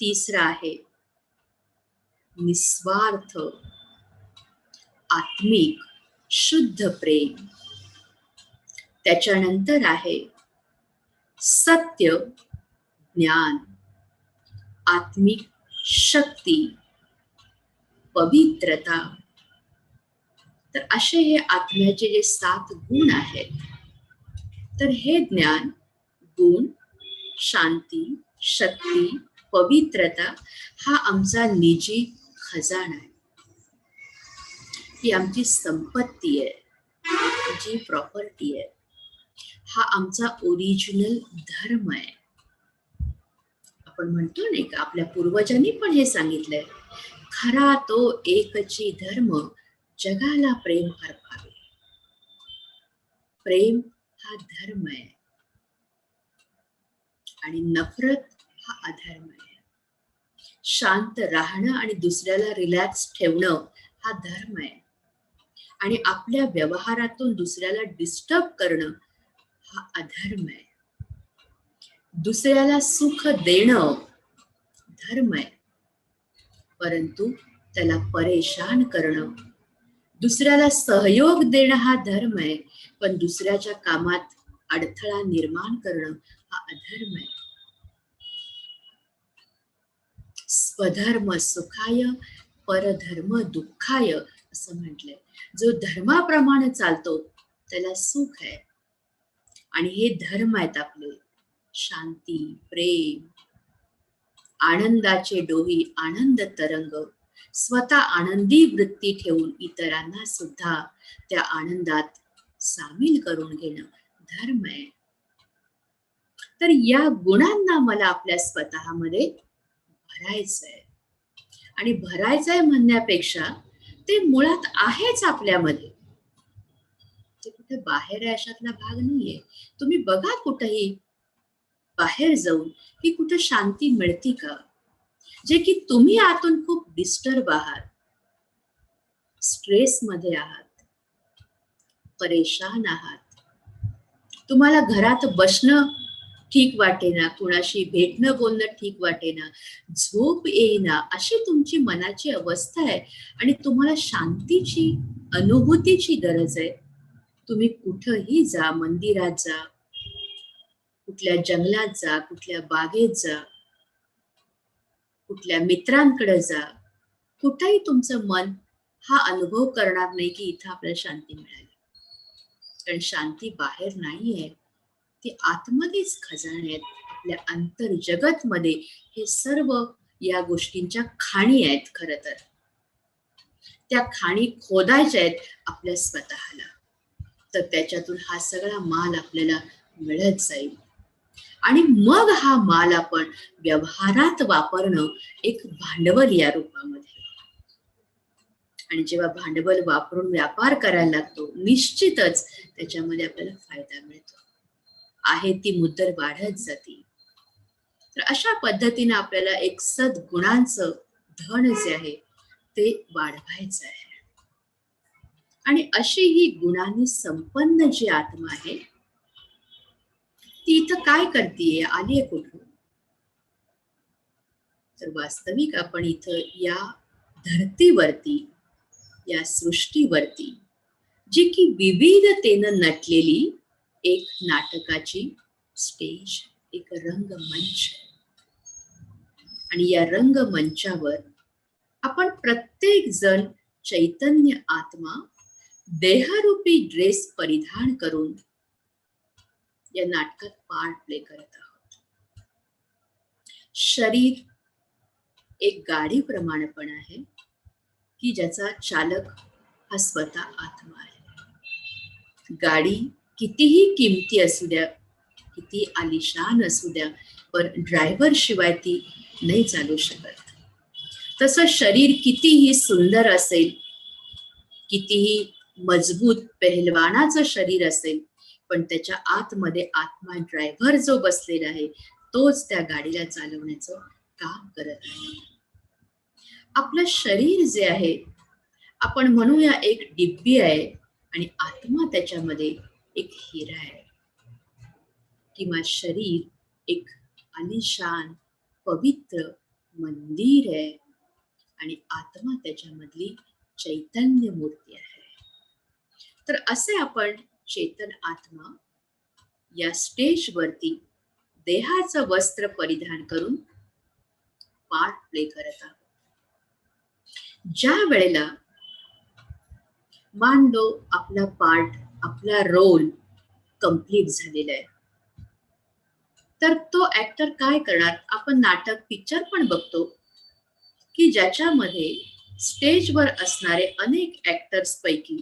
तिसरा आहे निस्वार्थ आत्मिक शुद्ध प्रेम. त्याच्यानंतर आहे सत्य ज्ञान, आत्मिक शक्ती, पवित्रता. तर असे हे आत्म्याचे जे 7 गुण आहेत, तर हे ज्ञान, गुण, शांती, शक्ती, पवित्रता हा आमचा निजी खजाना आहे. ही आमची संपत्ती आहे, जी प्रॉपर्टी आहे. हा आमचा ओरिजिनल धर्म आहे. आपण म्हणतो नाही का, आपल्या पूर्वजांनी पण हे सांगितलंय, खरा तो एकची धर्म, जगाला प्रेम अर्पावे. प्रेम हा धर्म आहे आणि नफरत हा अधर्म आहे. शांत राहणं आणि दुसऱ्याला रिलॅक्स ठेवणं हा धर्म आहे. आणि आपल्या व्यवहारातून दुसऱ्याला डिस्टर्ब करणं हा अधर्म आहे. दुसऱ्याला सुख देणं धर्म आहे, परंतु त्याला परेशान करणं, दुसऱ्याला सहयोग देणं हा धर्म आहे, पण दुसऱ्याच्या कामात अडथळा निर्माण करणं हा अधर्म आहे. स्वधर्म सुखाय परधर्म दुःखाय असं म्हटलंय. जो धर्माप्रमाणे चालतो त्याला सुख आहे. आणि हे धर्म आहेत आपले शांती, प्रेम, आनंदाचे डोही, आनंद तरंग, स्वतः आनंदी वृत्ती ठेवून इतरांना सुद्धा त्या आनंदात सामील करून घेणं धर्म आहे. तर या गुणांना मला आपल्या स्वतःमध्ये भरायचंय. आणि भरायचंय म्हणण्यापेक्षा ते मुळात आहेच आपल्यामध्ये, ते कुठे बाहेर आहे अशातला भाग नाहीये. तुम्ही बघा कुठेही बाहेर जाऊन की कुठे शांती मिळते का, जे की तुम्ही आतून खूप डिस्टर्ब आहात, स्ट्रेस मध्ये आहात, परेशान आहात, तुम्हाला घरात बसणं ठीक वाटेना, कुणाशी भेटणं बोलणं ठीक वाटेना, झोप येईना, अशी तुमची मनाची अवस्था आहे आणि तुम्हाला शांतीची अनुभूतीची गरज आहे. तुम्ही कुठंही जा, मंदिरात जा, कुठल्या जंगलात जा, कुठल्या बागेत जा, कुठल्या मित्रांकडे जा, कुठेही तुमचं मन हा अनुभव करणार नाही की इथं आपल्याला शांती मिळाली. कारण शांती बाहेर नाहीये, ती आतमध्येच खजाने आहेत. आपल्या अंतर जगत मध्ये हे सर्व या गोष्टींच्या खाणी आहेत. खर तर त्या खाणी खोदायच्या आहेत आपल्या स्वतःला, तर त्याच्यातून हा सगळा माल आपल्याला मिळत जाईल. आणि मग हा माल आपण व्यवहारात वापरणं एक भांडवल या रूपामध्ये. आणि जेव्हा भांडवल वापरून व्यापार करायला लागतो, निश्चितच त्याच्यामध्ये आपल्याला फायदा मिळतो. आहे ती मुद्दल वाढत जाते. तर अशा पद्धतीने आपल्याला एक सद्गुणांचं धन जे आहे ते वाढवायचं आहे. आणि अशी ही गुणांनी संपन्न जी आत्मा आहे ती इथं काय करतीये, आलीये कुठून? तर वास्तविक आपण इथं या धरतीवरती, या सृष्टीवरती जी की विविधतेनं नटलेली एक नाटकाची स्टेज, एक रंगमंच आहे. आणि या रंगमंचावर आपण प्रत्येक जण चैतन्य आत्मा देहरूपी ड्रेस परिधान करून या नाटकात पार्ट प्ले करत आहोत. शरीर एक गाडीप्रमाणे पण आहे की ज्याचा चालक हा स्वतः आत्मा आहे. गाडी कितीही किमती असू द्या, किती आलिशान असू द्या, पण ड्रायव्हर शिवाय ती नाही चालू शकत. तसं शरीर कितीही सुंदर असेल, कितीही मजबूत पेहलवानाचं शरीर असेल, पण त्याच्या आतमध्ये आत्मा ड्रायव्हर जो बसलेला आहे तोच त्या गाडीला चालवण्याचं काम करत आहे. आपलं शरीर जे आहे, आपण म्हणूया एक डिब्बी आहे आणि आत्मा त्याच्यामध्ये एक हिरा आहे. किंवा शरीर एक आलिशान पवित्र मंदिर आहे आणि आत्मा त्याच्यामधली चैतन्य मूर्ती आहे. तर असे आपण चेतन आत्मा या स्टेजवरती देहाचं वस्त्र परिधान करून पार्ट प्ले करत आहोत. ज्या वेळेला मान लो आपला पार्ट, आपला रोल कंप्लीट झालेला आहे, तर तो ऍक्टर काय करणार? आपण नाटक, पिक्चर पण बघतो की ज्याच्यामध्ये स्टेजवर असणारे अनेक ऍक्टर्स पैकी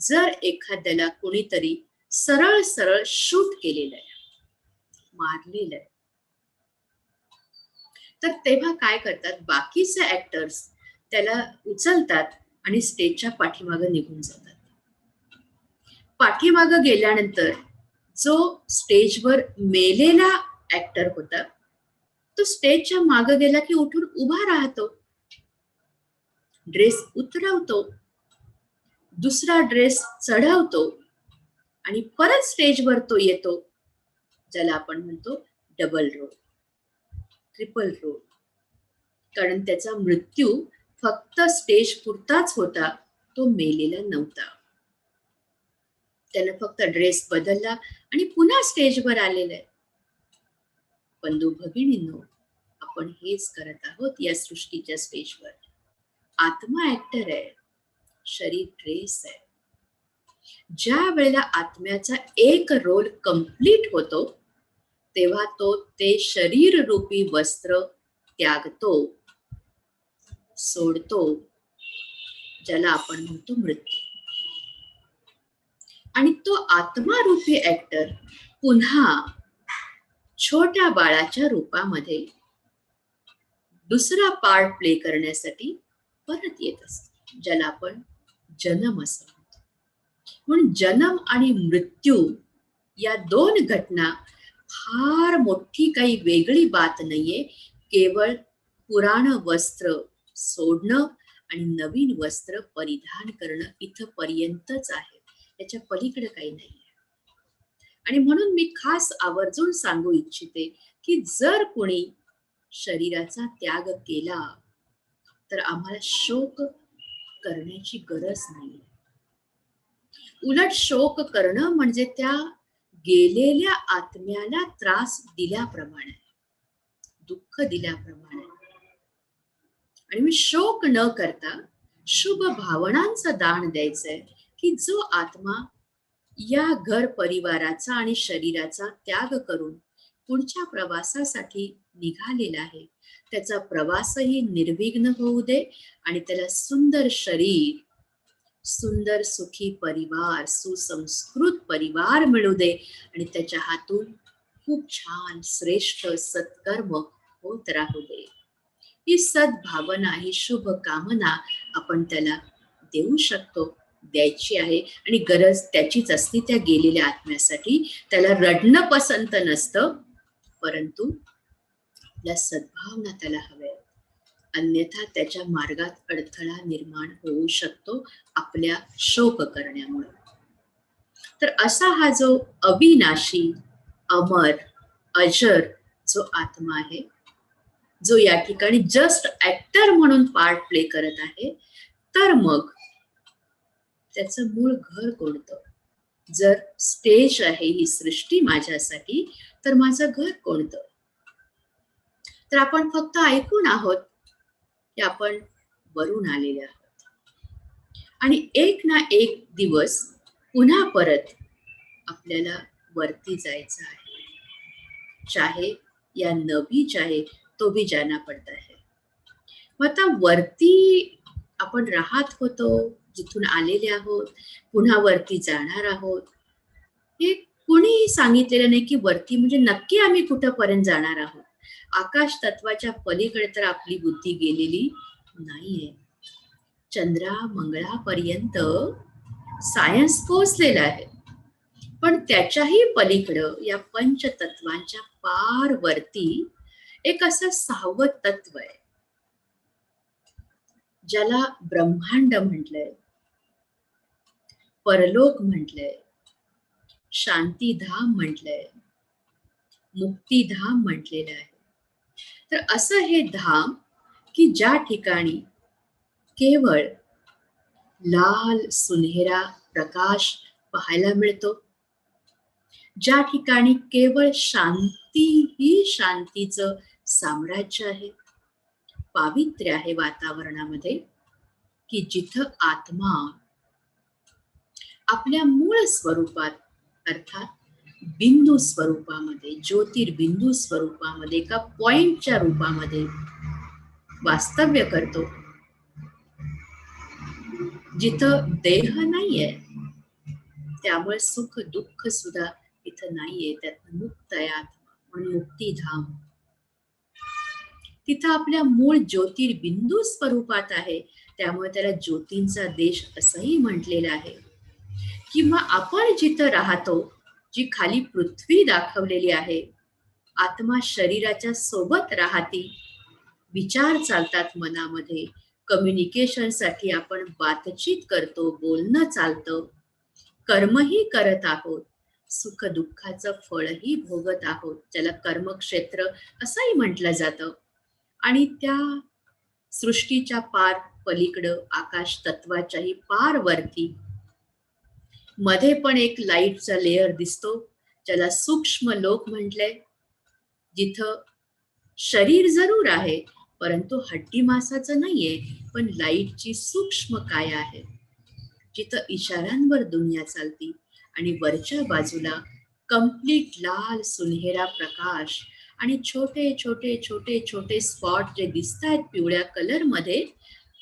जर एखाद्याला कोणीतरी सरळ सरळ शूट केलेलं आहे, मारलेलं आहे, तर तेव्हा काय करतात बाकीचे ऍक्टर्स? त्याला उचलतात आणि स्टेजच्या पाठीमागे निघून जातात. पाठीमागे गेल्यानंतर जो स्टेजवर मेलेला ऍक्टर होता तो स्टेजच्या मागे गेला की उठून उभा राहतो, ड्रेस उतरवतो, दुसरा ड्रेस चढवतो आणि परत स्टेजवर तो येतो, ज्याला आपण म्हणतो डबल रोल, ट्रिपल रोल. कारण त्याचा मृत्यू फक्त स्टेज पुरताच होता, तो मेलेला नव्हता. त्यानं फक्त ड्रेस बदलला आणि पुन्हा स्टेजवर आलेला आहे. बंधू भगिनींनो, आपण हेच करत आहोत या सृष्टीच्या स्टेजवर. आत्मा ऍक्टर आहे, शरीर ड्रेस आहे. ज्या वेळेला आत्म्याचा एक रोल कंप्लीट होतो तेव्हा तो ते शरीर रूपी वस्त्र त्यागतो, सोडतो, ज्याला आपण म्हणतो मृत्यू. आणि तो आत्मारूपी ऍक्टर पुन्हा छोट्या बाळाच्या रूपामध्ये दुसरा पार्ट प्ले करण्यासाठी परत येत असतो, ज्याला आपण जन्म असं म्हणतो. म्हणून जन्म आणि मृत्यू या दोन घटना फार मोठी काही वेगळी बात नाहीये. केवळ पुराण वस्त्र सोडणं आणि नवीन वस्त्र परिधान करणं इथं पर्यंतच आहे, त्याच्या पलीकडे काही नाही. आणि म्हणून मी खास आवर्जून सांगू इच्छिते की जर कोणी शरीराचा त्याग केला तर आम्हाला शोक करण्याची गरज नाही. उलट शोक करणं म्हणजे त्या गेलेल्या आत्म्याला त्रास दिल्याप्रमाणे, दुःख दिल्याप्रमाणे. आणि मी शोक न करता शुभ भावनांचं दान द्यायचंय की जो आत्मा या घर परिवाराचा आणि शरीराचा त्याग करून पुढच्या प्रवासासाठी निघालेला आहे, त्याचा प्रवासही निर्विघ्न होऊ दे आणि त्याला सुंदर शरीर, सुंदर सुखी परिवार, सुसंस्कृत परिवार मिळू दे आणि त्याच्या हातून खूप छान श्रेष्ठ सत्कर्म होत राहू दे. ही सद्भावना, ही शुभ कामना आपण त्याला देऊ शकतो, द्यायची आहे. आणि गरज त्याचीच असते त्या गेलेल्या आत्म्यासाठी. त्याला रडणं पसंत नसतं, परंतु आपल्या सद्भावना त्याला हव्या, अन्यथा त्याच्या मार्गात अडथळा निर्माण होऊ शकतो आपल्या शोक करण्यामुळे. तर असा हा जो अविनाशी, अमर, अजर जो आत्मा आहे, जो या ठिकाणी जस्ट ऍक्टर म्हणून पार्ट प्ले करत आहे, तर मग त्याचं मूळ घर कोणतं? जर स्टेज आहे ही सृष्टी माझ्यासाठी, तर माझं घर कोणतं? तर आपण फक्त ऐकून आहोत की आपण वरून आलेले आहोत आणि एक ना एक दिवस पुन्हा परत आपल्याला वरती जायचं आहे. चाहे या नभी चाहे तो भी जाना पडता है. मग आता वरती आपण राहत होतो, जिथून आलेले आहोत, पुन्हा वरती जाणार आहोत, हे कुणीही सांगितलेलं नाही की वरती म्हणजे नक्की आम्ही कुठंपर्यंत जाणार आहोत. आकाश तत्वाच्या पलीकडे तर आपली बुद्धी गेलेली नाहीये. चंद्रा मंगळापर्यंत सायन्स पोहोचलेलं आहे, पण त्याच्याही पलीकडं या पंचतत्वांच्या पार वरती एक असं 6वं तत्व आहे, ज्याला ब्रह्मांड म्हटलंय, परलोक म्हटलंय, शांतीधाम म्हटलंय, मुक्तीधाम म्हटलेलं आहे. तर असं हे धाम की ज्या ठिकाणी केवळ लाल सुनहेरा प्रकाश पाहायला मिळतो, ज्या ठिकाणी केवळ शांती ही शांतीचं साम्राज्य आहे, पावित्र्य आहे वातावरणामध्ये, की जिथं आत्मा आपल्या मूळ स्वरूपात अर्थात बिंदू स्वरूपामध्ये, ज्योतिर्बिंदू स्वरूपामध्ये, एका पॉइंटच्या रूपामध्ये वास्तव्य करतो, जिथं देह नाहीये, त्यामुळे सुख दुःख सुद्धा इथं नाहीये, त्यात मुक्त आहे आत्मा, म्हणून मुक्तीधाम. तिथं आपल्या मूळ ज्योतिर्बिंदू स्वरूपात आहे, त्यामुळे त्याला ज्योतींचा देश असंही म्हटलेलं आहे. किंवा आपण जिथं राहतो, जी खाली पृथ्वी दाखवलेली आहे, आत्मा शरीराच्या सोबत राहती, विचार चालतात मनामध्ये, कम्युनिकेशनसाठी आपण बातचीत करतो, बोलणं चालतं, कर्मही करत आहोत, सुख दुःखाचं फळही भोगत आहोत, ज्याला कर्मक्षेत्र असंही म्हटलं जातं. आणि त्या सृष्टीच्या पार पलीकडं आकाश तत्वाच्याही पार वरती मध्ये पण एक लाईटचा लेअर दिसतो, ज्याला सूक्ष्म लोक म्हटलंय, जिथं शरीर जरूर आहे परंतु हड्डी मांसाचं नाहीये, पण लाईटची सूक्ष्म काया आहे, जिथं इशाऱ्यांवर दुनिया चालती. आणि वरच्या बाजूला कंप्लीट लाल सुनहेरा प्रकाश आणि छोटे छोटे छोटे छोटे स्पॉट जे दिसत आहेत पिवळ्या कलर मध्ये,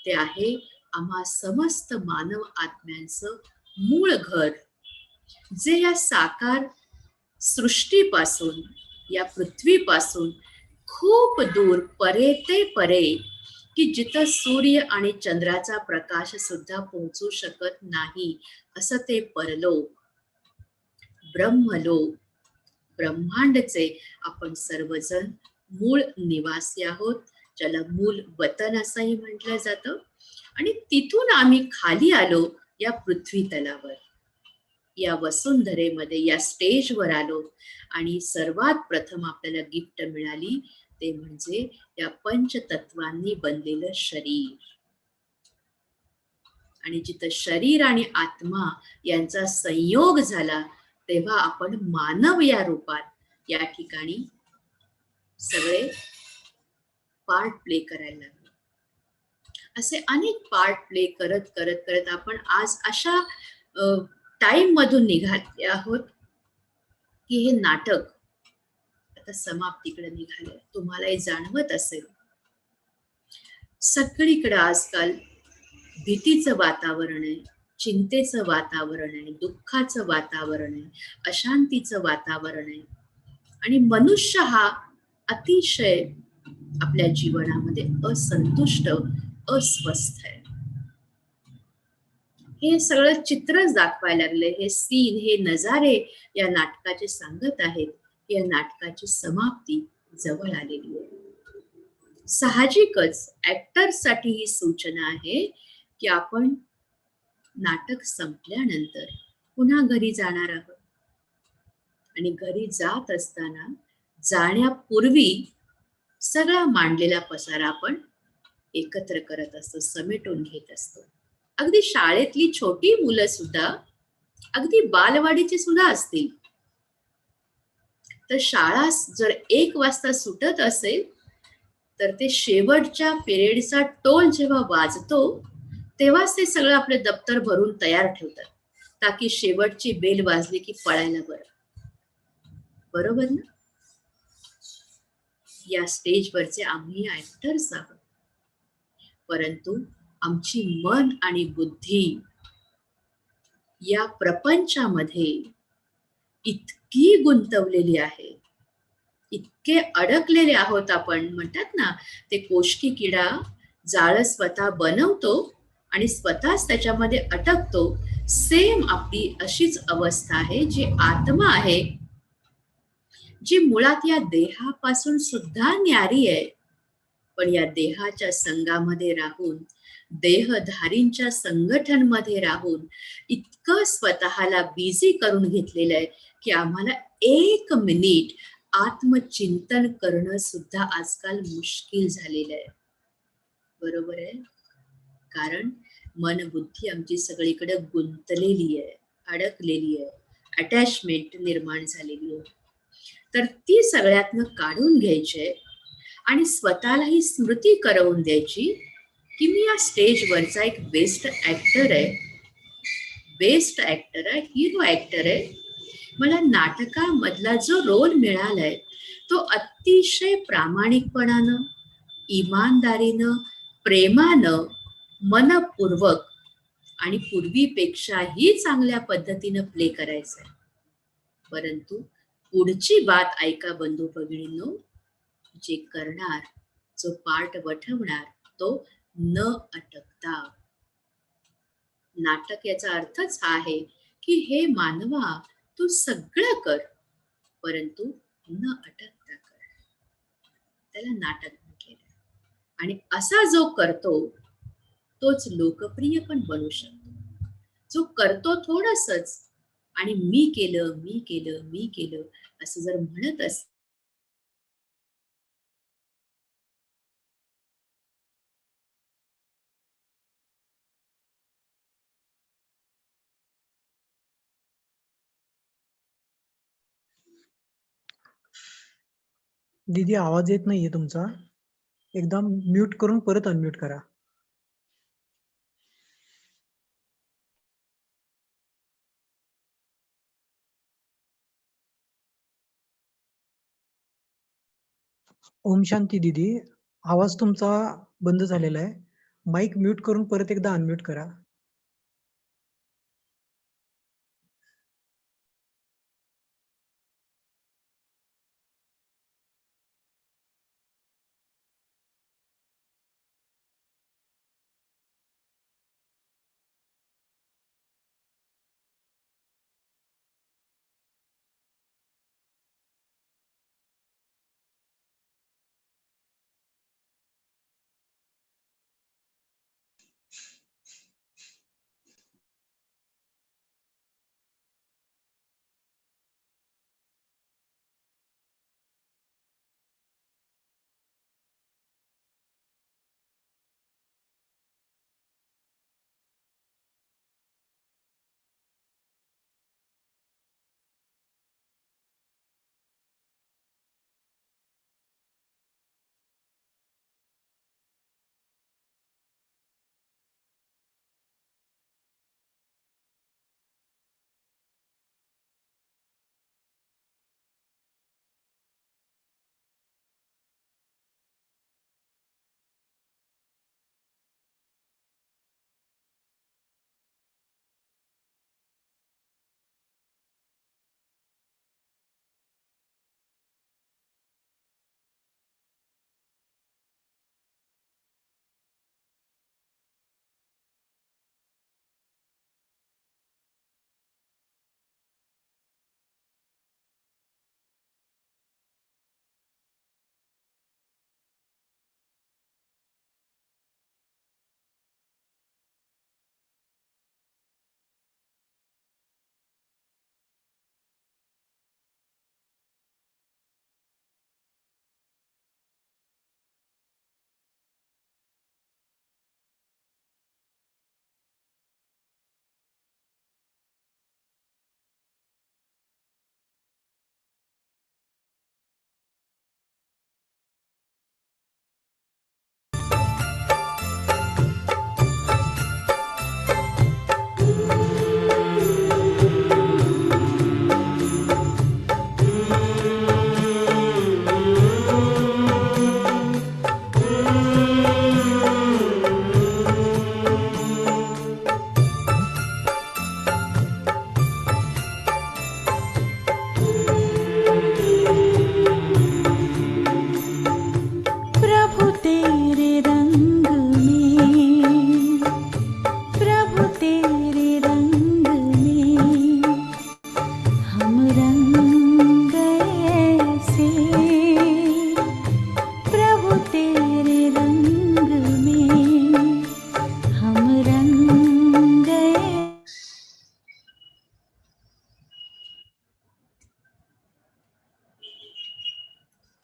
ते आहे आम्हा समस्त मानव आत्म्यांचं मूळ घर, जे या साकार सृष्टीपासून, या पृथ्वीपासून खूप दूर परे ते परे, की जिथं सूर्य आणि चंद्राचा प्रकाश सुद्धा पोहोचू शकत नाही, असं ते परलोक, ब्रह्मलोक, ब्रह्मांडचे आपण सर्वजण मूळ निवासी आहोत, ज्याला मूल वतन असंही म्हटलं जातं. आणि तिथून आम्ही खाली आलो या पृथ्वी तलावर, या वसुंधरेमध्ये, या स्टेजवर आलो. आणि सर्वात प्रथम आपल्याला गिफ्ट मिळाली ते म्हणजे या पंचतत्वांनी बनलेलं शरीर. आणि जिथं शरीर आणि आत्मा यांचा संयोग झाला, तेव्हा आपण मानव या रूपात या ठिकाणी सगळे पार्ट प्ले करायला लागलो. असे अनेक पार्ट प्ले करत करत करत आपण आज अशा टाइम मधून निघाले आहोत की हे नाटक आता समाप्तीकडे निघालंय. तुम्हालाही जाणवत असेल, सगळीकडे आजकाल भीतीचं वातावरण आहे, चिंतेचं वातावरण आहे, दुःखाचं वातावरण आहे, अशांतीचं वातावरण आहे. आणि मनुष्य हा अतिशय आपल्या जीवनामध्ये असंतुष्ट, अस्वस्थ आहे. हे सगळं चित्रच दाखवायला लागले, हे सीन, हे नजारे या नाटकाचे सांगत आहेत. या नाटकाची समाप्ती जवळ आलेली आहे. साहजिकच ऍक्टर्ससाठी ही सूचना आहे की आपण नाटक संपल्यानंतर पुन्हा घरी जाणार आहोत. आणि घरी जात असताना जाण्यापूर्वी सगळा मांडलेला पसारा आपण एकत्र करत असतो, समेटून घेत असतो. अगदी शाळेतली छोटी मुलं सुद्धा, अगदी बालवाडीची सुद्धा असतील, तर शाळा जर 1 वाजता सुटत असेल तर ते शेवटच्या पिरियडचा टोल जेव्हा वाजतो तेव्हाच ते सगळं आपले दप्तर भरून तयार ठेवतात, ताकी शेवटची बेल वाजली की पळायला बरं. बरोबर ना? या स्टेजवरचे आम्ही ऍक्टर्स आहोत, परंतु आमची मन आणि बुद्धी या प्रपंचामध्ये इतकी गुंतवलेली आहे, इतके अडकलेले आहोत आपण. म्हणतात ना, ते कोष्टी किडा जाळं स्वतः बनवतो आणि स्वतःच त्याच्यामध्ये अटकतो. सेम आपली अशीच अवस्था आहे. जी आत्मा आहे, जी मुळात या देहापासून सुद्धा न्यारी आहे, पण या देहाच्या संघामध्ये राहून, देहधारींच्या संघटनमध्ये राहून इतकं स्वतःला बिझी करून घेतलेलं आहे की आम्हाला 1 मिनिट आत्मचिंतन करणं सुद्धा आजकाल मुश्किल झालेलं आहे. बरोबर आहे? कारण मन बुद्धी आमची सगळीकडे गुंतलेली आहे, अडकलेली आहे, अटॅचमेंट निर्माण झालेली आहे. तर ती सगळ्यातनं काढून घ्यायची आणि स्वतःलाही स्मृती करवून द्यायची की मी या स्टेजवरचा एक बेस्ट ऍक्टर आहे, बेस्ट ऍक्टर आहे, हिरो ऍक्टर आहे. मला नाटकामधला जो रोल मिळालाय तो अतिशय प्रामाणिकपणानं, इमानदारीनं, प्रेमानं, मनपूर्वक आणि पूर्वीपेक्षाही चांगल्या पद्धतीनं प्ले करायचंय. परंतु पुढची बात ऐका बंधू भगिनींनो, जे करणार, जो पार्ट वठवणार तो न अटकता. नाटक याचा अर्थच हा आहे की हे मानवा तू सगळं कर, परंतु न अटकता कर. त्याला नाटक म्हटलेलं. आणि असा जो करतो तोच लोकप्रिय पण बनू शकतो. जो करतो थोडंसंच आणि मी केलं, मी केलं, मी केलं असं जर म्हणत असेल, दीदी आवाज येत नाहीये तुमचा. एकदा म्यूट करून परत अनम्यूट करा. ओम शांती दीदी, आवाज तुमचा बंद झालेला आहे. माईक म्यूट करून परत एकदा अनम्यूट करा.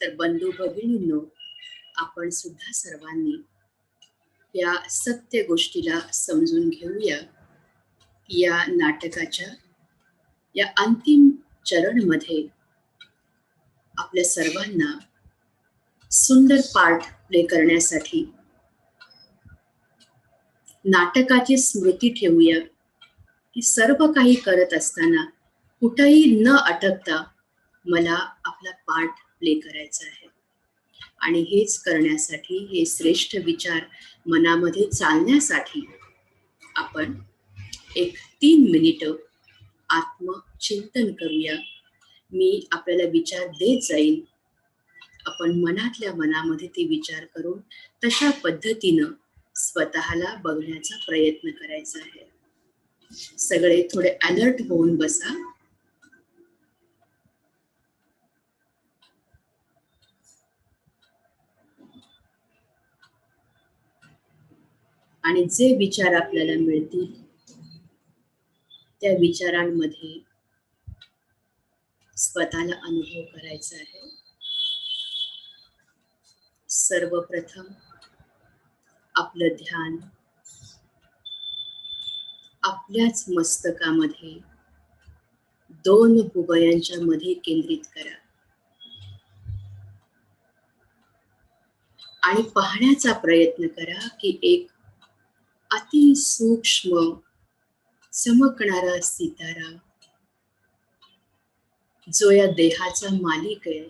तर बंधू भगिनींनो, आपण सुद्धा सर्वांनी या सत्य गोष्टीला समजून घेऊया की या नाटकाच्या या अंतिम चरणमध्ये आपल्या सर्वांना सुंदर पार्ट प्ले करण्यासाठी नाटकाची स्मृती ठेवूया की सर्व काही करत असताना कुठेही न अटकता मला आपला पार्ट प्ले करायचा आहे. आणि हेच करण्यासाठी, हे श्रेष्ठ विचार मनामध्ये चालण्यासाठी आपण एक 3 मिनिटं आत्मचिंतन करूया. मी आपल्याला विचार देत जाईल, आपण मनातल्या मनामध्ये ते विचार करून तशा पद्धतीनं स्वतःला बघण्याचा प्रयत्न करायचा आहे. सगळे थोडे अलर्ट होऊन बसा. आणि जे विचार आपल्याला मिळतील त्या विचारांमध्ये स्वतःला अनुभव करायचा आहे. सर्वप्रथम आपलं ध्यान आपल्याच मस्तकामध्ये 2 भुवयांच्या मध्ये केंद्रित करा आणि पाहण्याचा प्रयत्न करा की एक अति सूक्ष्म चमकणारा सितारा जो या देहाचा मालिक आहे,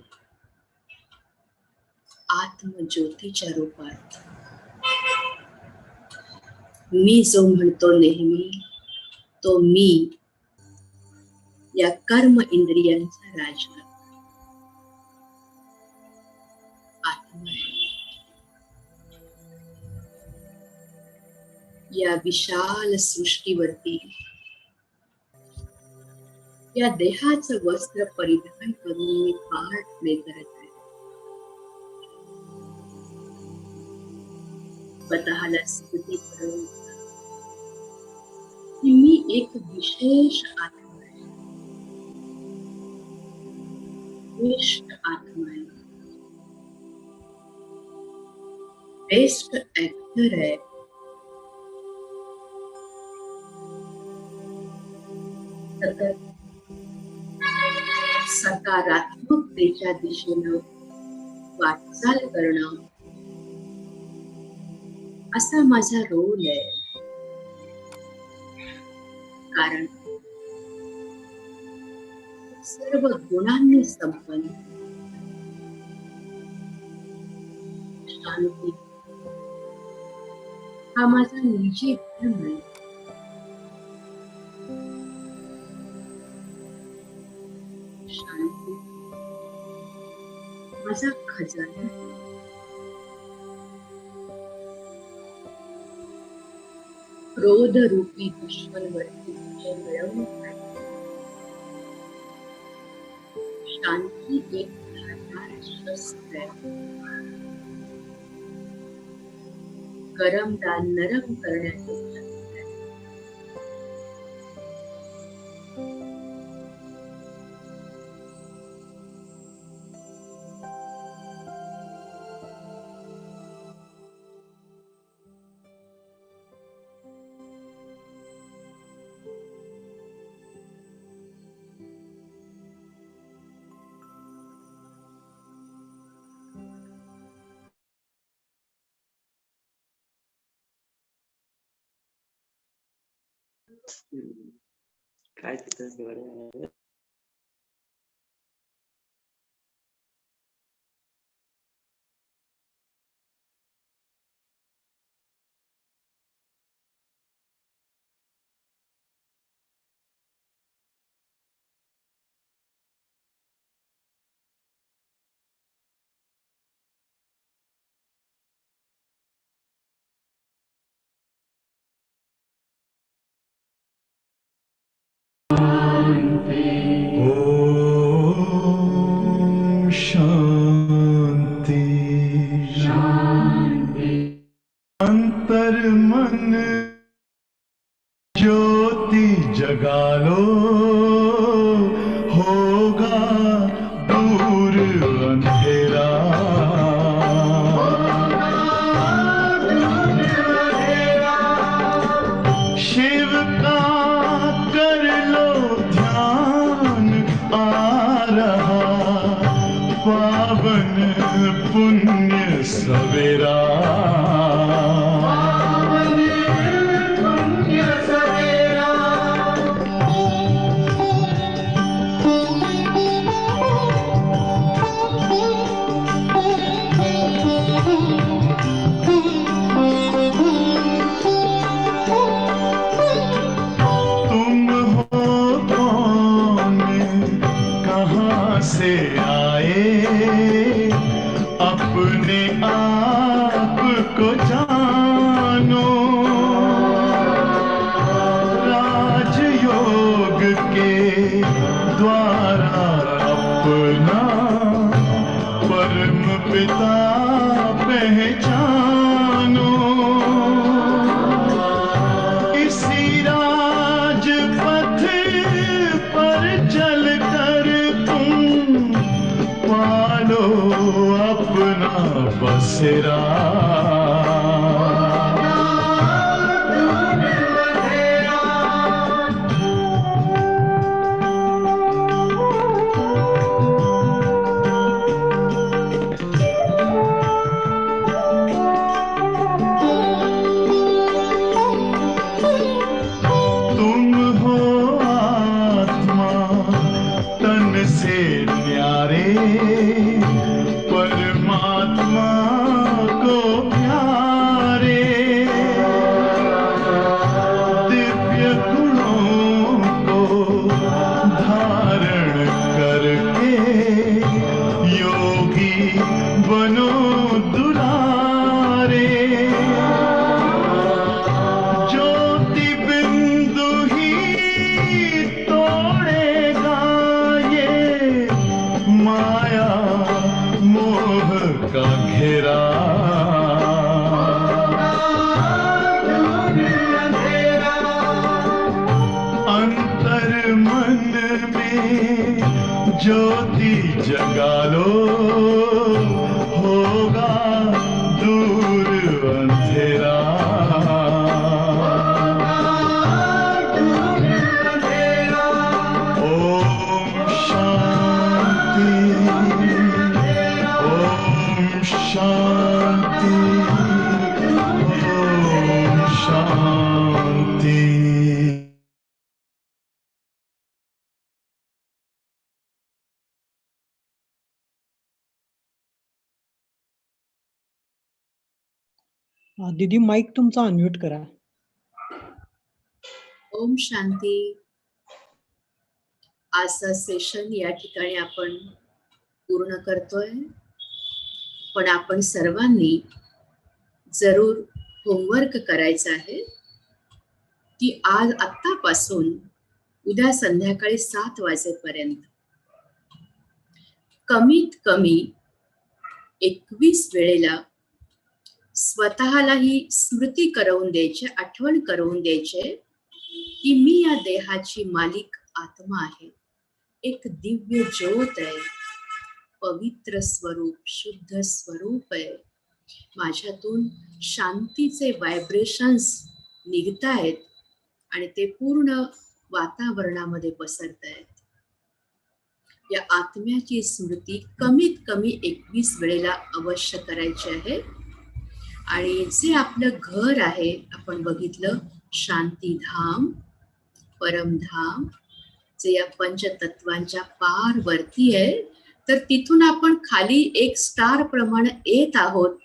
आत्मज्योतीच्या रूपात. मी जो म्हणतो नेहमी, तो मी या कर्म इंद्रियांचा राजा आत्मा आहे. या विशाल सृष्टीवरती या देहाचं वस्त्र परिधान करून मी पार्ट प्ले करत आहे. स्वतःला स्मृती करून की मी एक विशेष आत्मा आहे, श्रेष्ठ आत्मा आहे, बेस्ट ऍक्टर आहे. सतत सकारात्मकतेच्या दिशेनं वाटचाल करणं असा माझा रोल आहे. कारण सर्व गुणांनी संपन्न शांती हा माझा निजी धर्म आहे. शांती माझा खजाना आहे. क्रोध रूपी दुश्मनवरती विजय मिळवण्यासाठी शांती एक धारदार शस्त्र आहे. गरम दान नरम करण्याचे शस्त्र आहे. काय तिथं शांति सवेरा तुम हो कौन, कहाँ से आए, अपने आप को जानो, राजयोग के द्वारा अपना परम पिता पहचानो, इसी राजपथ पर चलकर तुम पालो अपना बसेरा। तुम हो आत्मा तन से न्यारे, परमात्मा को प्यारे, दिव्य गुणों को धारण करके योगी बनो दुलारे, ज्योति बिंदु ही तोड़ेगा ये माया मोह का घेरा। अंतर मन में ज्योति जगा लो, होगा दूर अंधेरा। ओम शांति, ओम शांति, ओम शांति। दीदी माईक तुमचा अनम्यूट करा. ओम शांती. आजचा सेशन या ठिकाणी आपण पूर्ण करतोय, पण आपण सर्वांनी जरूर होमवर्क करायचं आहे की आज आत्तापासून उद्या संध्याकाळी 7 वाजेपर्यंत कमीत कमी 21 वेळेला स्वतःलाही स्मृती करवून द्यायचे, आठवण करवून द्यायचे की मी या देहाची मालिक आत्मा आहे, एक दिव्य ज्योत आहे, पवित्र स्वरूप, शुद्ध स्वरूप आहे. माझ्यातून शांतीचे व्हायब्रेशन्स निघतायत आणि ते पूर्ण वातावरणामध्ये पसरतायत. या आत्म्याची स्मृती कमीत कमी 21 वेळेला अवश्य करायची आहे. आणि जे आपलं घर आहे, आपण बघितलं शांतीधाम, परमधाम, जे या पंचतत्वांच्या पार वरती आहे, तर तिथून आपण खाली एक स्टार प्रमाणे येत आहोत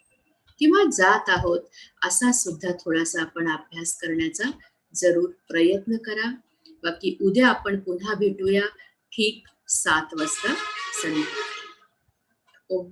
किंवा जात आहोत, असा सुद्धा थोडासा आपण अभ्यास करण्याचा जरूर प्रयत्न करा. बाकी उद्या आपण पुन्हा भेटूया ठीक 7 वाजता संध्याकाळी. ओम